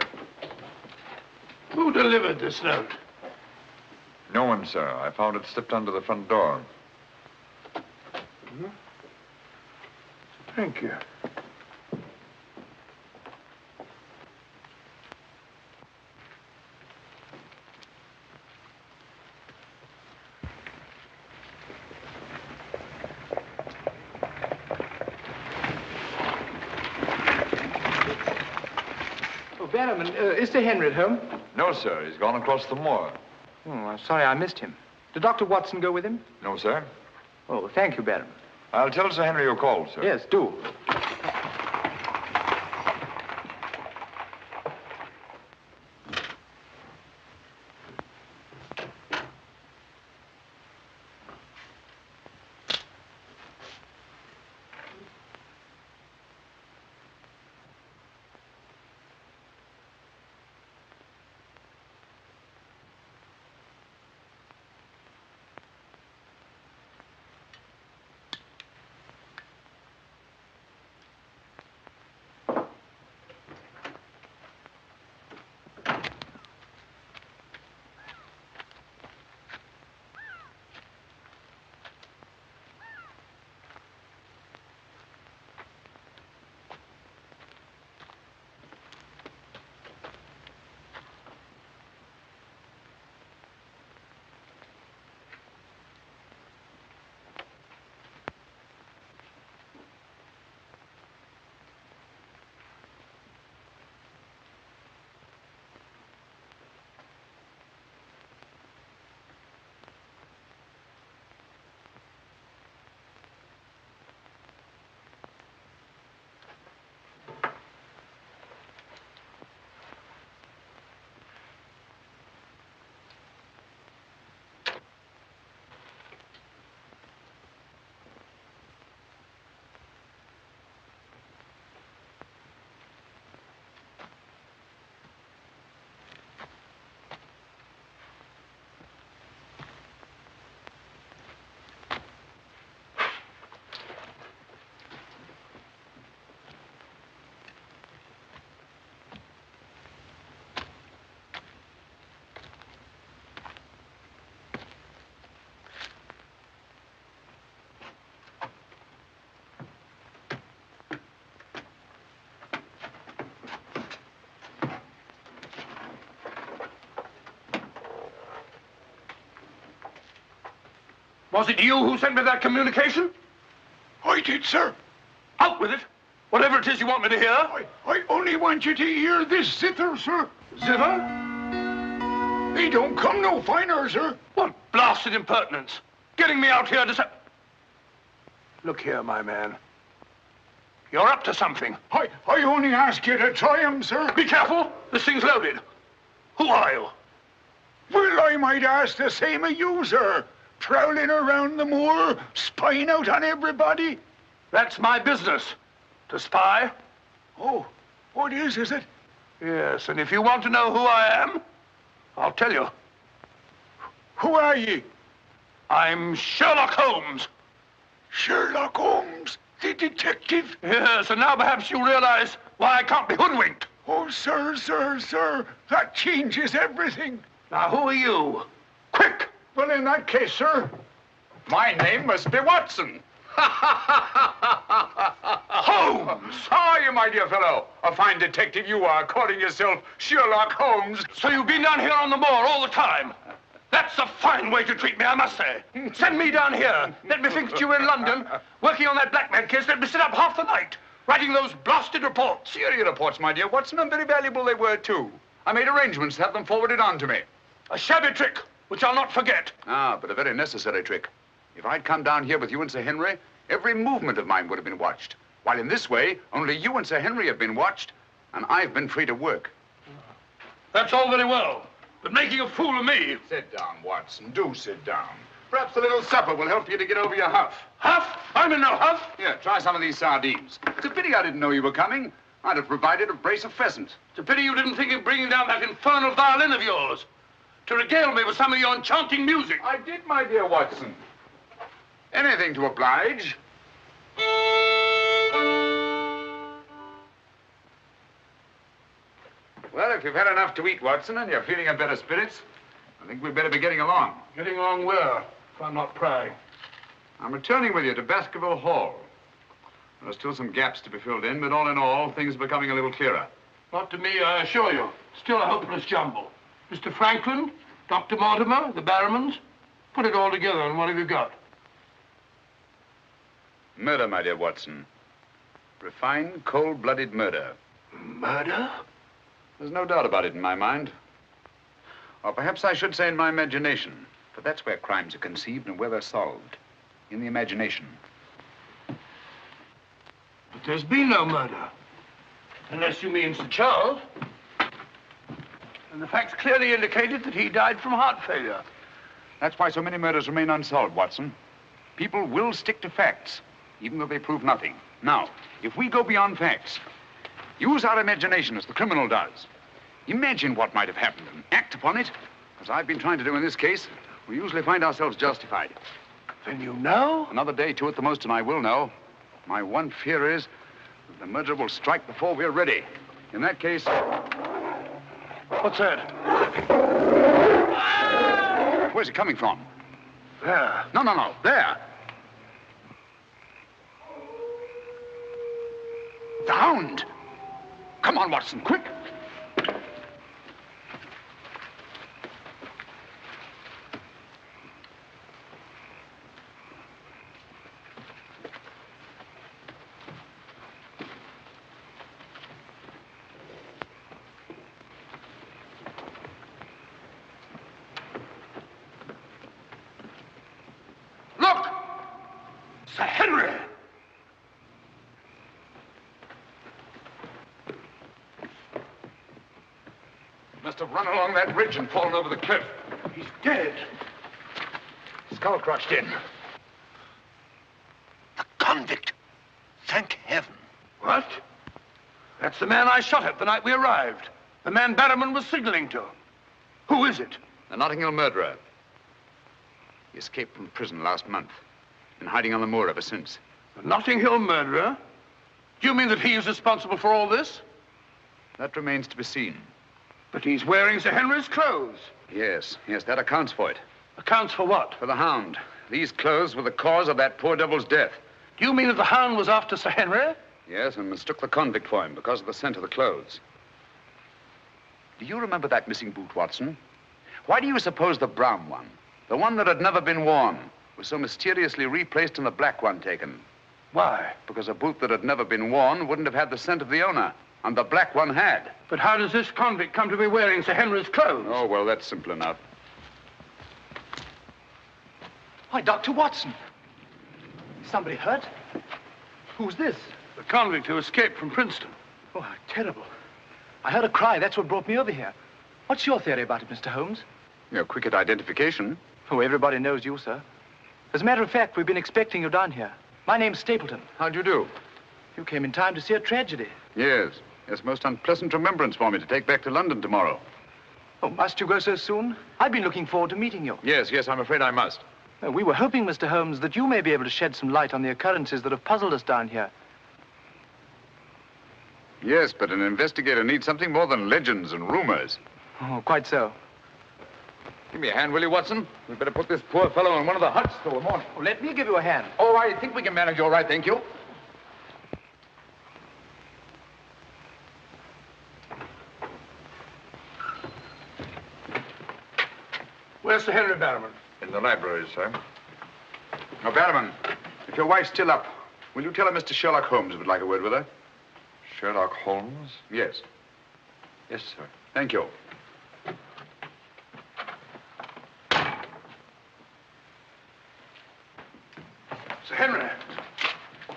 Who delivered this note? No one, sir. I found it slipped under the front door. Thank you. Barrowman, is Sir Henry at home? No, sir. He's gone across the moor. Oh, I'm sorry I missed him. Did Dr. Watson go with him? No, sir. Oh, thank you, Barrowman. I'll tell Sir Henry you called, sir. Yes, do. Was it you who sent me that communication? I did, sir. Out with it. Whatever it is you want me to hear. I only want you to hear this zither, sir. Zither? He don't come no finer, sir. What blasted impertinence. Getting me out here to say... Look here, my man. You're up to something. I only ask you to try him, sir. Be careful. This thing's loaded. Who are you? Well, I might ask the same of you, sir. Prowling around the moor, spying out on everybody. That's my business. To spy. Oh, what is it? Yes, and if you want to know who I am, I'll tell you. Who are ye? I'm Sherlock Holmes. Sherlock Holmes, the detective? Yes, and now perhaps you realize why I can't be hoodwinked. Oh, sir, that changes everything. Now, who are you? Quick! Well, in that case, sir... My name must be Watson. Holmes! How are you, my dear fellow? A fine detective you are, calling yourself Sherlock Holmes. So you've been down here on the moor all the time? That's a fine way to treat me, I must say. Send me down here. Let me think that you were in London, working on that blackmail case. Let me sit up half the night, writing those blasted reports. Eerie reports, my dear Watson, and very valuable they were, too. I made arrangements to have them forwarded on to me. A shabby trick, which I'll not forget. Ah, but a very necessary trick. If I'd come down here with you and Sir Henry, every movement of mine would have been watched. While in this way, only you and Sir Henry have been watched, and I've been free to work. That's all very well, but making a fool of me. Sit down, Watson. Do sit down. Perhaps a little supper will help you to get over your huff. Huff? I'm in no huff. Here, try some of these sardines. It's a pity I didn't know you were coming. I'd have provided a brace of pheasant. It's a pity you didn't think of bringing down that infernal violin of yours to regale me with some of your enchanting music. I did, my dear Watson. Anything to oblige. Well, if you've had enough to eat, Watson, and you're feeling in better spirits, I think we'd better be getting along. Getting along where, if I'm not prying? I'm returning with you to Baskerville Hall. There are still some gaps to be filled in, but all in all, things are becoming a little clearer. Not to me, I assure you. Still a hopeless jumble. Mr. Franklin, Dr. Mortimer, the Barrymans. Put it all together, and what have you got? Murder, my dear Watson. Refined, cold-blooded murder. Murder? There's no doubt about it in my mind. Or perhaps I should say in my imagination, for that's where crimes are conceived and where they're solved. In the imagination. But there's been no murder. Unless you mean Sir Charles. And the facts clearly indicated that he died from heart failure. That's why so many murders remain unsolved, Watson. People will stick to facts, even though they prove nothing. Now, if we go beyond facts, use our imagination as the criminal does. Imagine what might have happened and act upon it, as I've been trying to do in this case. We usually find ourselves justified. Then you know? Another day, two at the most, and I will know. My one fear is that the murderer will strike before we're ready. In that case... What's that? Where's it coming from? There. No. There. The Hound. Come on, Watson, quick. Look! Sir Henry! Must have run along that ridge and fallen over the cliff. He's dead. Skull crushed in. The convict. Thank heaven. What? That's the man I shot at the night we arrived. The man Barrymore was signaling to. Who is it? The Notting Hill murderer. He escaped from prison last month. Been hiding on the moor ever since. The Notting Hill murderer? Do you mean that he is responsible for all this? That remains to be seen. But he's wearing Sir Henry's clothes. Yes, that accounts for it. Accounts for what? For the Hound. These clothes were the cause of that poor devil's death. Do you mean that the Hound was after Sir Henry? Yes, and mistook the convict for him because of the scent of the clothes. Do you remember that missing boot, Watson? Why do you suppose the brown one, the one that had never been worn, was so mysteriously replaced and the black one taken? Why? Because a boot that had never been worn wouldn't have had the scent of the owner, and the black one had. But how does this convict come to be wearing Sir Henry's clothes? Oh, well, that's simple enough. Why, Dr. Watson. Somebody hurt? Who's this? The convict who escaped from Princeton. Oh, how terrible. I heard a cry. That's what brought me over here. What's your theory about it, Mr. Holmes? You're quick at identification. Oh, everybody knows you, sir. As a matter of fact, we've been expecting you down here. My name's Stapleton. How'd you do? You came in time to see a tragedy. Yes, most unpleasant remembrance for me to take back to London tomorrow. Oh, must you go so soon? I've been looking forward to meeting you. Yes, I'm afraid I must. We were hoping, Mr. Holmes, that you may be able to shed some light on the occurrences that have puzzled us down here. Yes, but an investigator needs something more than legends and rumors. Oh, quite so. Give me a hand, will you, Watson? We'd better put this poor fellow in one of the huts till the morning. Oh, let me give you a hand. Oh, I think we can manage all right, thank you. Where's Sir Henry Barrowman? In the library, sir. Now, Barrowman, if your wife's still up, will you tell her Mr. Sherlock Holmes would like a word with her? Sherlock Holmes? Yes. Yes, sir. Thank you. Sir Henry.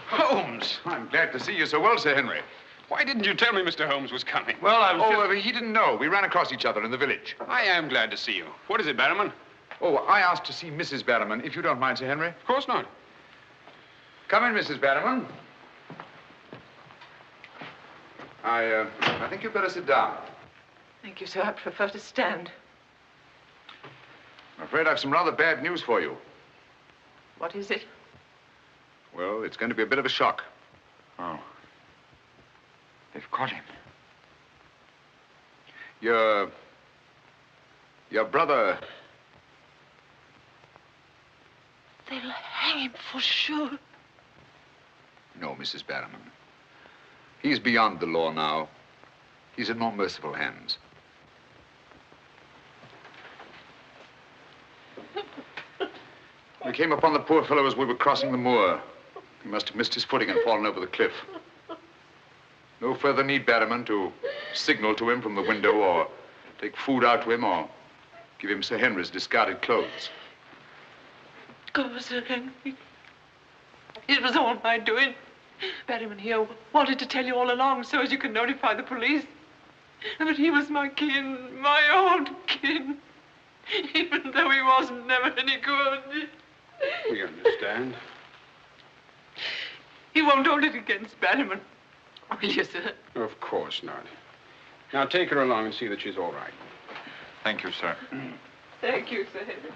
Holmes! I'm glad to see you so well, Sir Henry. Why didn't you tell me Mr. Holmes was coming? Well, I was he didn't know. We ran across each other in the village. I am glad to see you. What is it, Barrowman? Oh, I asked to see Mrs. Barrowman, if you don't mind, Sir Henry. Of course not. Come in, Mrs. Barrowman. I think you'd better sit down. Thank you, sir. I prefer to stand. I'm afraid I've some rather bad news for you. What is it? Well, it's going to be a bit of a shock. Oh. They've caught him. Your brother... They'll hang him for sure. No, Mrs. Barrowman. He's beyond the law now. He's in more merciful hands. We came upon the poor fellow as we were crossing the moor. He must have missed his footing and fallen over the cliff. No further need, Barrowman, to signal to him from the window or take food out to him or give him Sir Henry's discarded clothes. Oh, Sir Henry. It was all my doing. Barrowman here wanted to tell you all along so as you could notify the police. But he was my kin, my own kin. Even though he wasn't never any good. We understand. He won't hold it against Barrowman, will you, sir? Of course not. Now take her along and see that she's all right. Thank you, sir. Thank you, Sir Henry.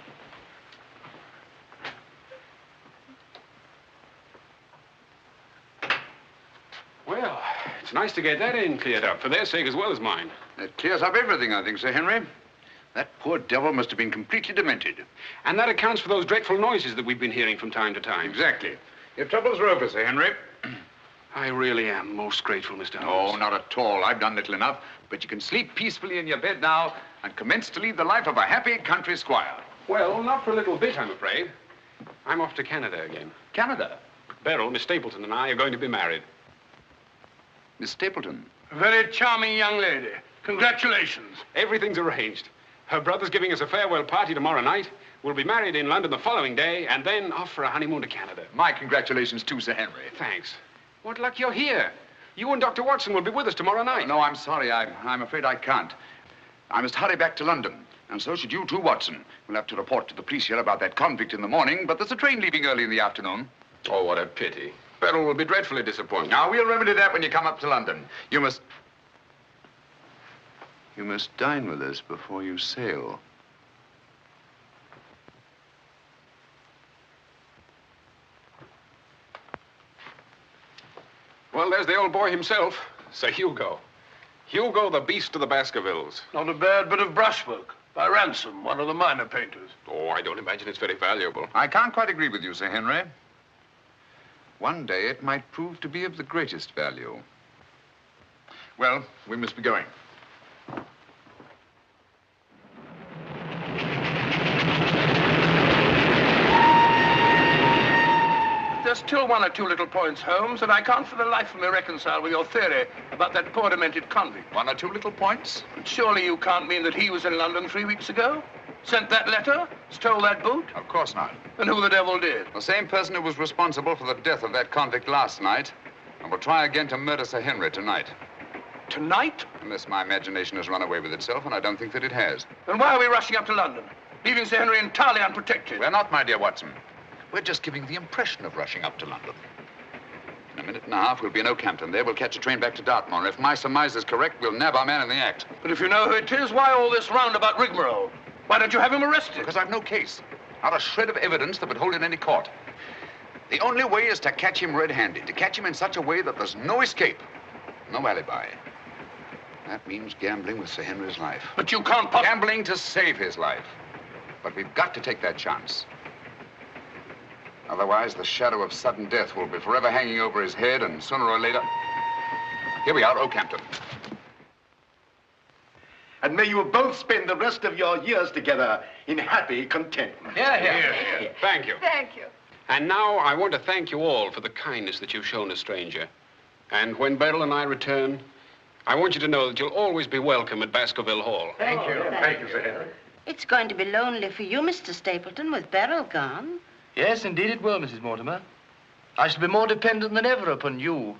Well, it's nice to get that in cleared up, for their sake as well as mine. That clears up everything, I think, Sir Henry. That poor devil must have been completely demented. And that accounts for those dreadful noises that we've been hearing from time to time. Exactly. Your troubles are over, Sir Henry. I really am most grateful, Mr. No, Holmes. not at all. I've done little enough. But you can sleep peacefully in your bed now and commence to lead the life of a happy country squire. Well, not for a little bit, I'm afraid. I'm off to Canada again. Canada? Beryl, Miss Stapleton, and I are going to be married. Miss Stapleton? a very charming young lady. Congratulations. Everything's arranged. Her brother's giving us a farewell party tomorrow night. We'll be married in London the following day, and then off for a honeymoon to Canada. My congratulations too, Sir Henry. Thanks. What luck you're here. You and Dr. Watson will be with us tomorrow night. No, I'm sorry. I'm afraid I can't. I must hurry back to London. And so should you too, Watson. We'll have to report to the police here about that convict in the morning, but there's a train leaving early in the afternoon. Oh, what a pity. Beryl will be dreadfully disappointed. Now, we'll remedy that when you come up to London. You must dine with us before you sail. Well, there's the old boy himself, Sir Hugo. Hugo, the beast of the Baskervilles. Not a bad bit of brushwork by Ransom, one of the minor painters. Oh, I don't imagine it's very valuable. I can't quite agree with you, Sir Henry. One day it might prove to be of the greatest value. Well, we must be going. There's still one or two little points, Holmes, that I can't for the life of me reconcile with your theory about that poor demented convict. One or two little points? But surely you can't mean that he was in London 3 weeks ago? Sent that letter? Stole that boot? Of course not. Then who the devil did? The same person who was responsible for the death of that convict last night and will try again to murder Sir Henry tonight. Tonight? Unless my imagination has run away with itself, and I don't think that it has. Then why are we rushing up to London, leaving Sir Henry entirely unprotected? We're not, my dear Watson. We're just giving the impression of rushing up to London. In a minute and a half, we'll be in Oakhampton. There, we'll catch a train back to Dartmoor. If my surmise is correct, we'll nab our man in the act. But if you know who it is, why all this roundabout rigmarole? Why don't you have him arrested? Because I've no case. Not a shred of evidence that would hold in any court. The only way is to catch him red-handed, to catch him in such a way that there's no escape, no alibi. That means gambling with Sir Henry's life. But you can't Gambling to save his life. But we've got to take that chance. Otherwise, the shadow of sudden death will be forever hanging over his head, and sooner or later... Here we are, Oakhampton. And may you both spend the rest of your years together in happy contentment. Yeah. Thank you. Thank you. And now I want to thank you all for the kindness that you've shown a stranger. And when Beryl and I return, I want you to know that you'll always be welcome at Baskerville Hall. Thank you. Thank you, Sir Henry. It's going to be lonely for you, Mr. Stapleton, with Beryl gone. Yes, indeed it will, Mrs. Mortimer. I shall be more dependent than ever upon you,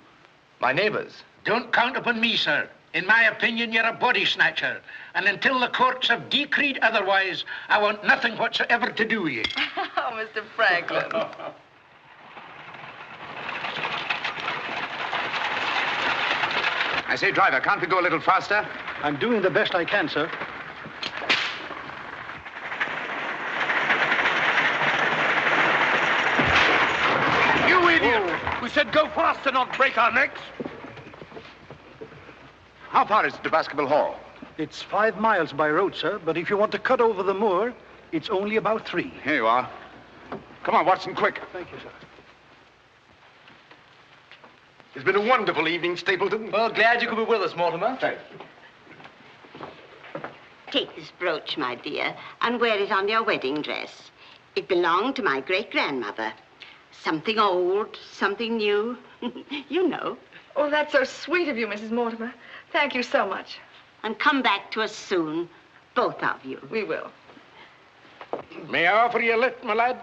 my neighbors. Don't count upon me, sir. In my opinion, you're a body snatcher. And until the courts have decreed otherwise, I want nothing whatsoever to do with you. Oh, Mr. Franklin. I say, driver, can't we go a little faster? I'm doing the best I can, sir. You idiot! We said go faster, not break our necks. How far is it to Baskerville Hall? It's 5 miles by road, sir, but if you want to cut over the moor, it's only about 3. Here you are. Come on, Watson, quick. Thank you, sir. It's been a wonderful evening, Stapleton. Well, glad you could be with us, Mortimer. Thank you. Take this brooch, my dear, and wear it on your wedding dress. It belonged to my great-grandmother. Something old, something new. You know. Oh, that's so sweet of you, Mrs. Mortimer. Thank you so much. And come back to us soon, both of you. We will. May I offer you a lift, my lad?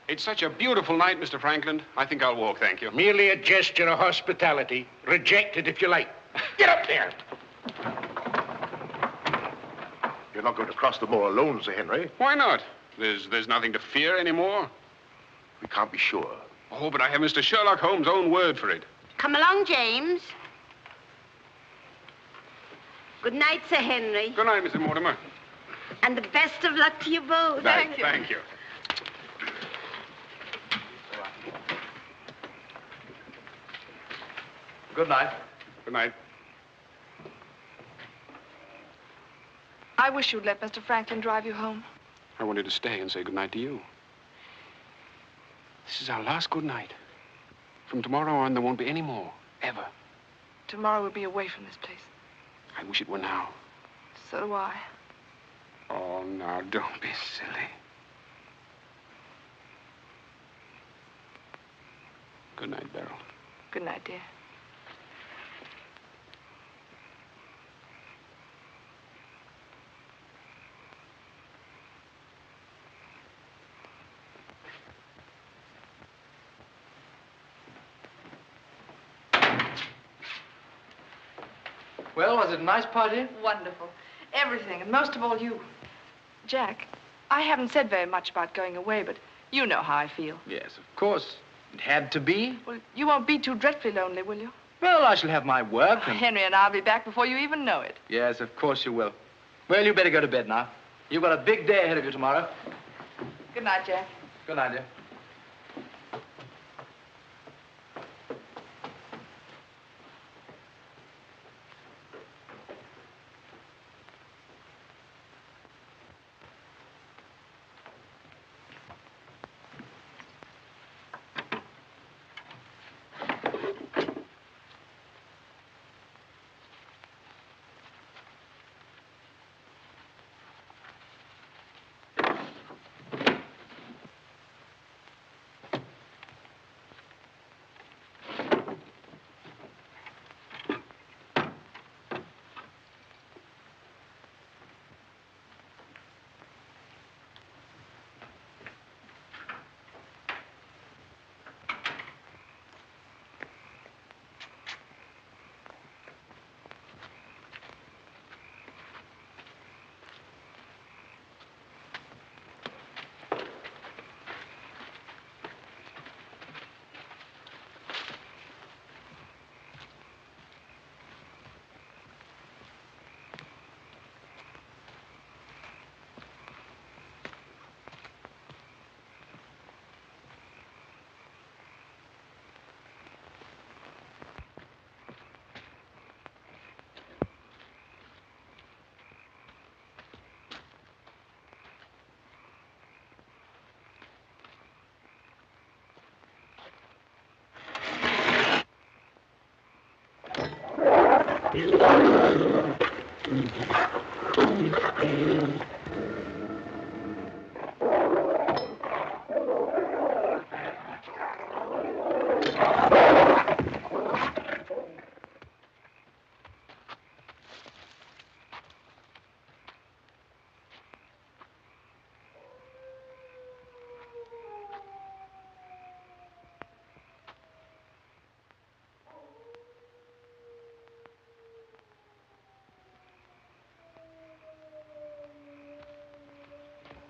It's such a beautiful night, Mr. Franklin. I think I'll walk, thank you. Merely a gesture of hospitality. Reject it if you like. Get up there. You're not going to cross the moor alone, Sir Henry. Why not? There's nothing to fear anymore. We can't be sure. Oh, but I have Mr. Sherlock Holmes' own word for it. Come along, James. Good night, Sir Henry. Good night, Mrs. Mortimer. And the best of luck to you both. Thank you. Good night. Good night. I wish you'd let Mr. Franklin drive you home. I wanted to stay and say good night to you. This is our last good night. From tomorrow on, there won't be any more, ever. Tomorrow we'll be away from this place. I wish it were now. So do I. Oh, now, don't be silly. Good night, Beryl. Good night, dear. Well, was it a nice party? Wonderful. Everything, and most of all you. Jack, I haven't said very much about going away, but you know how I feel. Yes, of course. It had to be. Well, you won't be too dreadfully lonely, will you? Well, I shall have my work and... Henry and I'll be back before you even know it. Yes, of course you will. Well, you better go to bed now. You've got a big day ahead of you tomorrow. Good night, Jack. Good night, dear.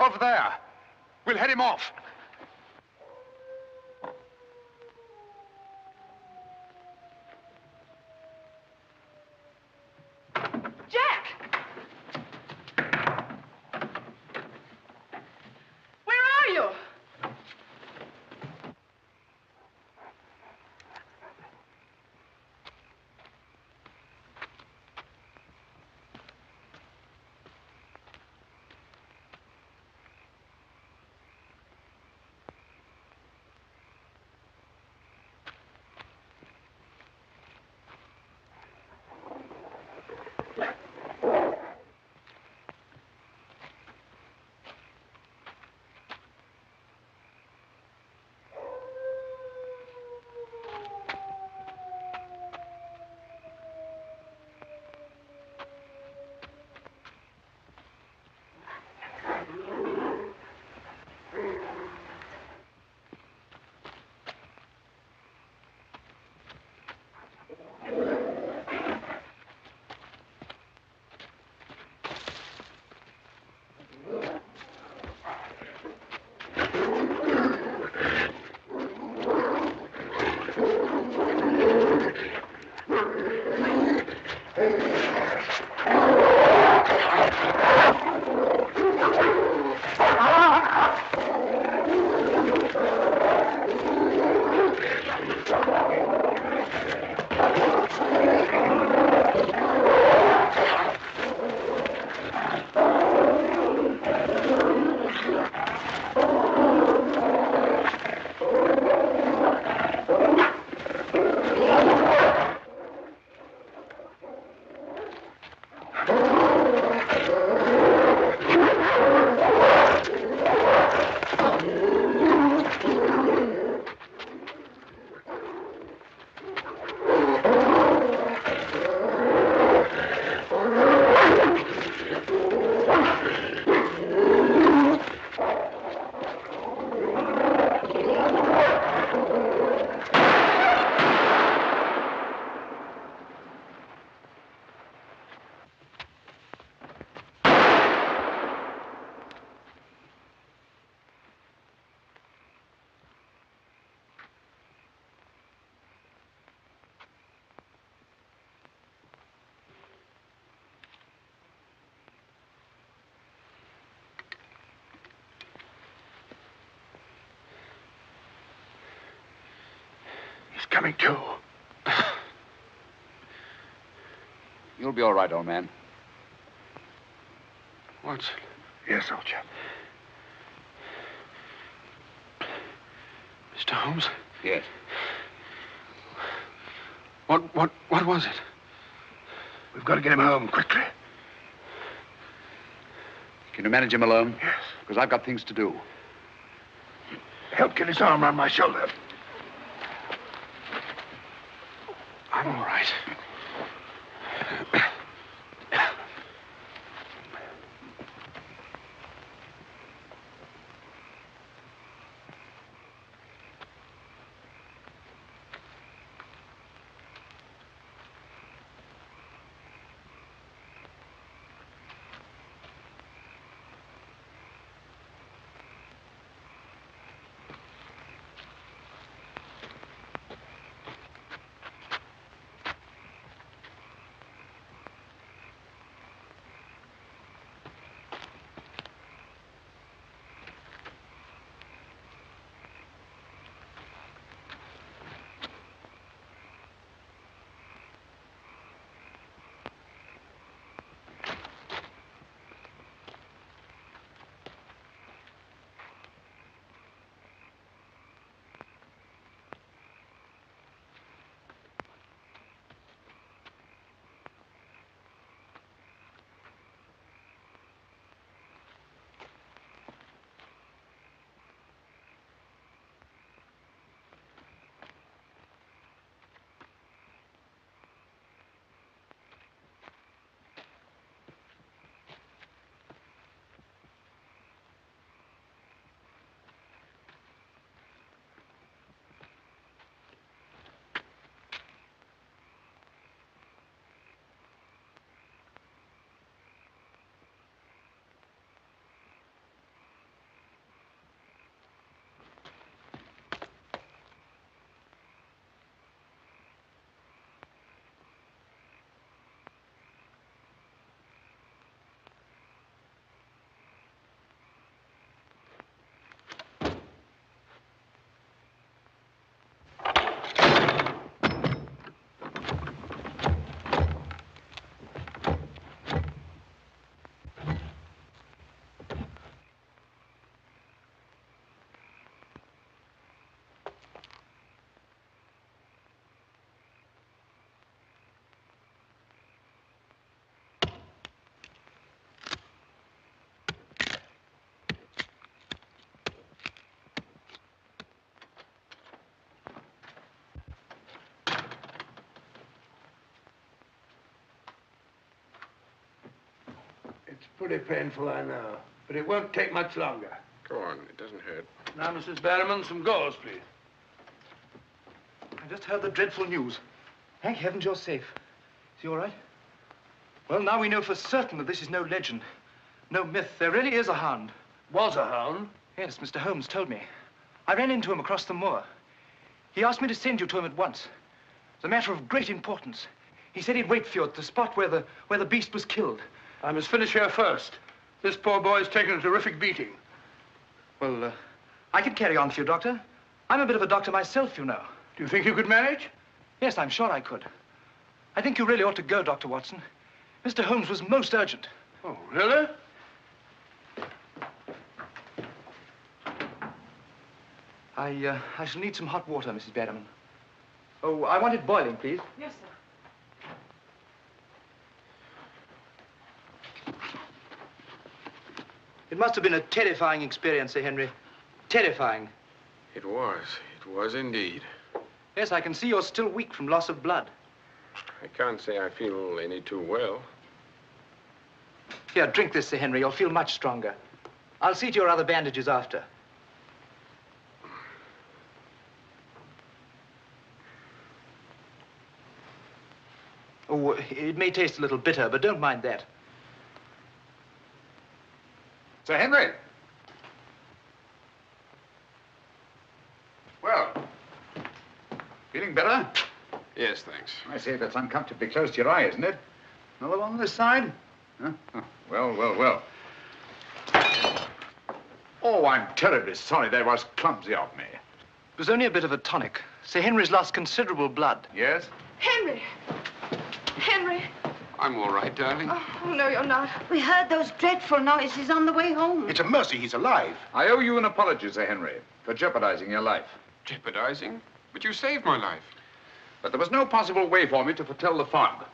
Over there. We'll head him off. Jack! Where are you? Coming to. You'll be all right, old man. Watson. Yes, old chap. Mr. Holmes? Yes. What was it? We've got to get him home quickly. Can you manage him alone? Yes. Because I've got things to do. Help get his arm around my shoulder. I'm all right. Pretty painful, I know. But it won't take much longer. Go on, it doesn't hurt. Now, Mrs. Barrowman, some gauze, please. I just heard the dreadful news. Thank heavens you're safe. Is he all right? Well, now we know for certain that this is no legend, no myth. There really is a hound. Was a hound? Yes, Mr. Holmes told me. I ran into him across the moor. He asked me to send you to him at once. It's a matter of great importance. He said he'd wait for you at the spot where the beast was killed. I must finish here first. This poor boy's taken a terrific beating. Well, I could carry on for you, Doctor. I'm a bit of a doctor myself, you know. Do you think you could manage? Yes, I'm sure I could. I think you really ought to go, Dr. Watson. Mr. Holmes was most urgent. Oh, really? I shall need some hot water, Mrs. Barrowman. Oh, I want it boiling, please. Yes, sir. It must have been a terrifying experience, Sir Henry. Terrifying. It was. It was indeed. Yes, I can see you're still weak from loss of blood. I can't say I feel any too well. Here, drink this, Sir Henry. You'll feel much stronger. I'll see to your other bandages after. Oh, it may taste a little bitter, but don't mind that. Sir Henry! Well, feeling better? Yes, thanks. I say that's uncomfortably close to your eye, isn't it? Another one on this side? Huh? Oh, well, well, well. Oh, I'm terribly sorry. That was clumsy of me. It was only a bit of a tonic. Sir Henry's lost considerable blood. Yes? Henry! Henry! I'm all right, darling. Oh, no, you're not. We heard those dreadful noises on the way home. It's a mercy he's alive. I owe you an apology, Sir Henry, for jeopardizing your life. Jeopardizing? But you saved my life. But there was no possible way for me to foretell the fog.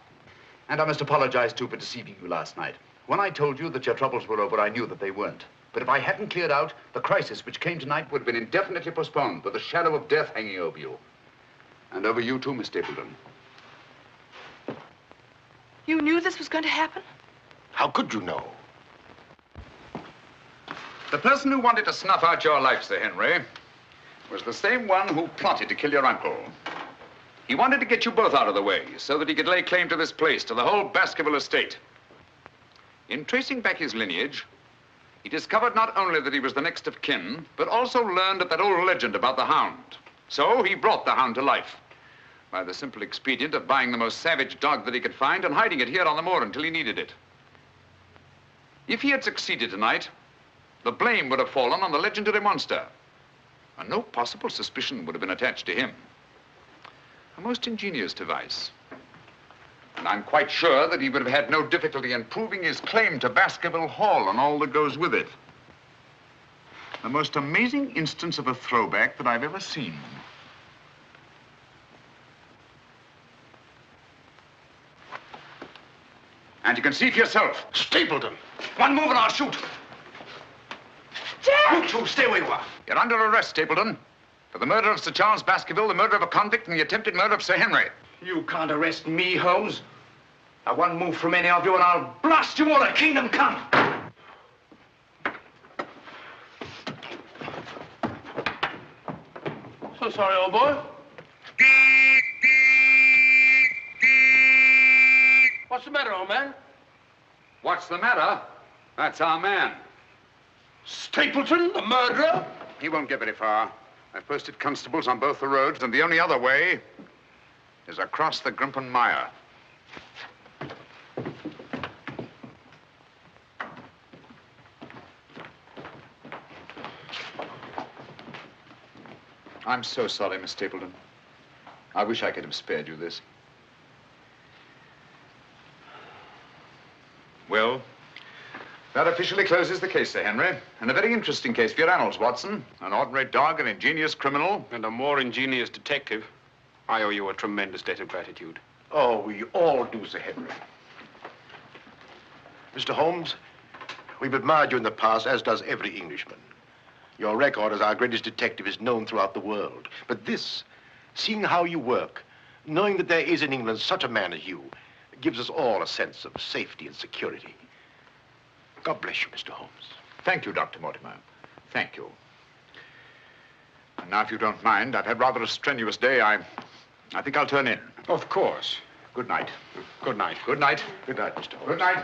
And I must apologize, too, for deceiving you last night. When I told you that your troubles were over, I knew that they weren't. But if I hadn't cleared out, the crisis which came tonight would have been indefinitely postponed, with the shadow of death hanging over you. And over you, too, Miss Stapleton. You knew this was going to happen? How could you know? The person who wanted to snuff out your life, Sir Henry, was the same one who plotted to kill your uncle. He wanted to get you both out of the way so that he could lay claim to this place, to the whole Baskerville estate. In tracing back his lineage, he discovered not only that he was the next of kin, but also learned of that old legend about the Hound. So he brought the Hound to life by the simple expedient of buying the most savage dog that he could find and hiding it here on the moor until he needed it. If he had succeeded tonight, the blame would have fallen on the legendary monster, and no possible suspicion would have been attached to him. A most ingenious device. And I'm quite sure that he would have had no difficulty in proving his claim to Baskerville Hall and all that goes with it. The most amazing instance of a throwback that I've ever seen. And you can see for yourself. Stapleton! One move and I'll shoot. Jack! You two, stay where you are. You're under arrest, Stapleton. For the murder of Sir Charles Baskerville, the murder of a convict, and the attempted murder of Sir Henry. You can't arrest me, Holmes. Now, one move from any of you and I'll blast you all to kingdom come. So sorry, old boy. What's the matter, old man? What's the matter? That's our man. Stapleton, the murderer? He won't get very far. I've posted constables on both the roads, and the only other way is across the Grimpen Mire. I'm so sorry, Miss Stapleton. I wish I could have spared you this. Well, that officially closes the case, Sir Henry. And a very interesting case for your annals, Watson. An ordinary dog, an ingenious criminal. And a more ingenious detective. I owe you a tremendous debt of gratitude. Oh, we all do, Sir Henry. Mr. Holmes, we've admired you in the past, as does every Englishman. Your record as our greatest detective is known throughout the world. But this, seeing how you work, knowing that there is in England such a man as you, gives us all a sense of safety and security. God bless you, Mr. Holmes. Thank you, Dr. Mortimer. Thank you. And now, if you don't mind, I've had rather a strenuous day. I think I'll turn in. Of course. Good night. Good night. Good night. Good night, Mr. Holmes. Good night.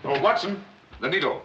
Oh, Watson, the needle.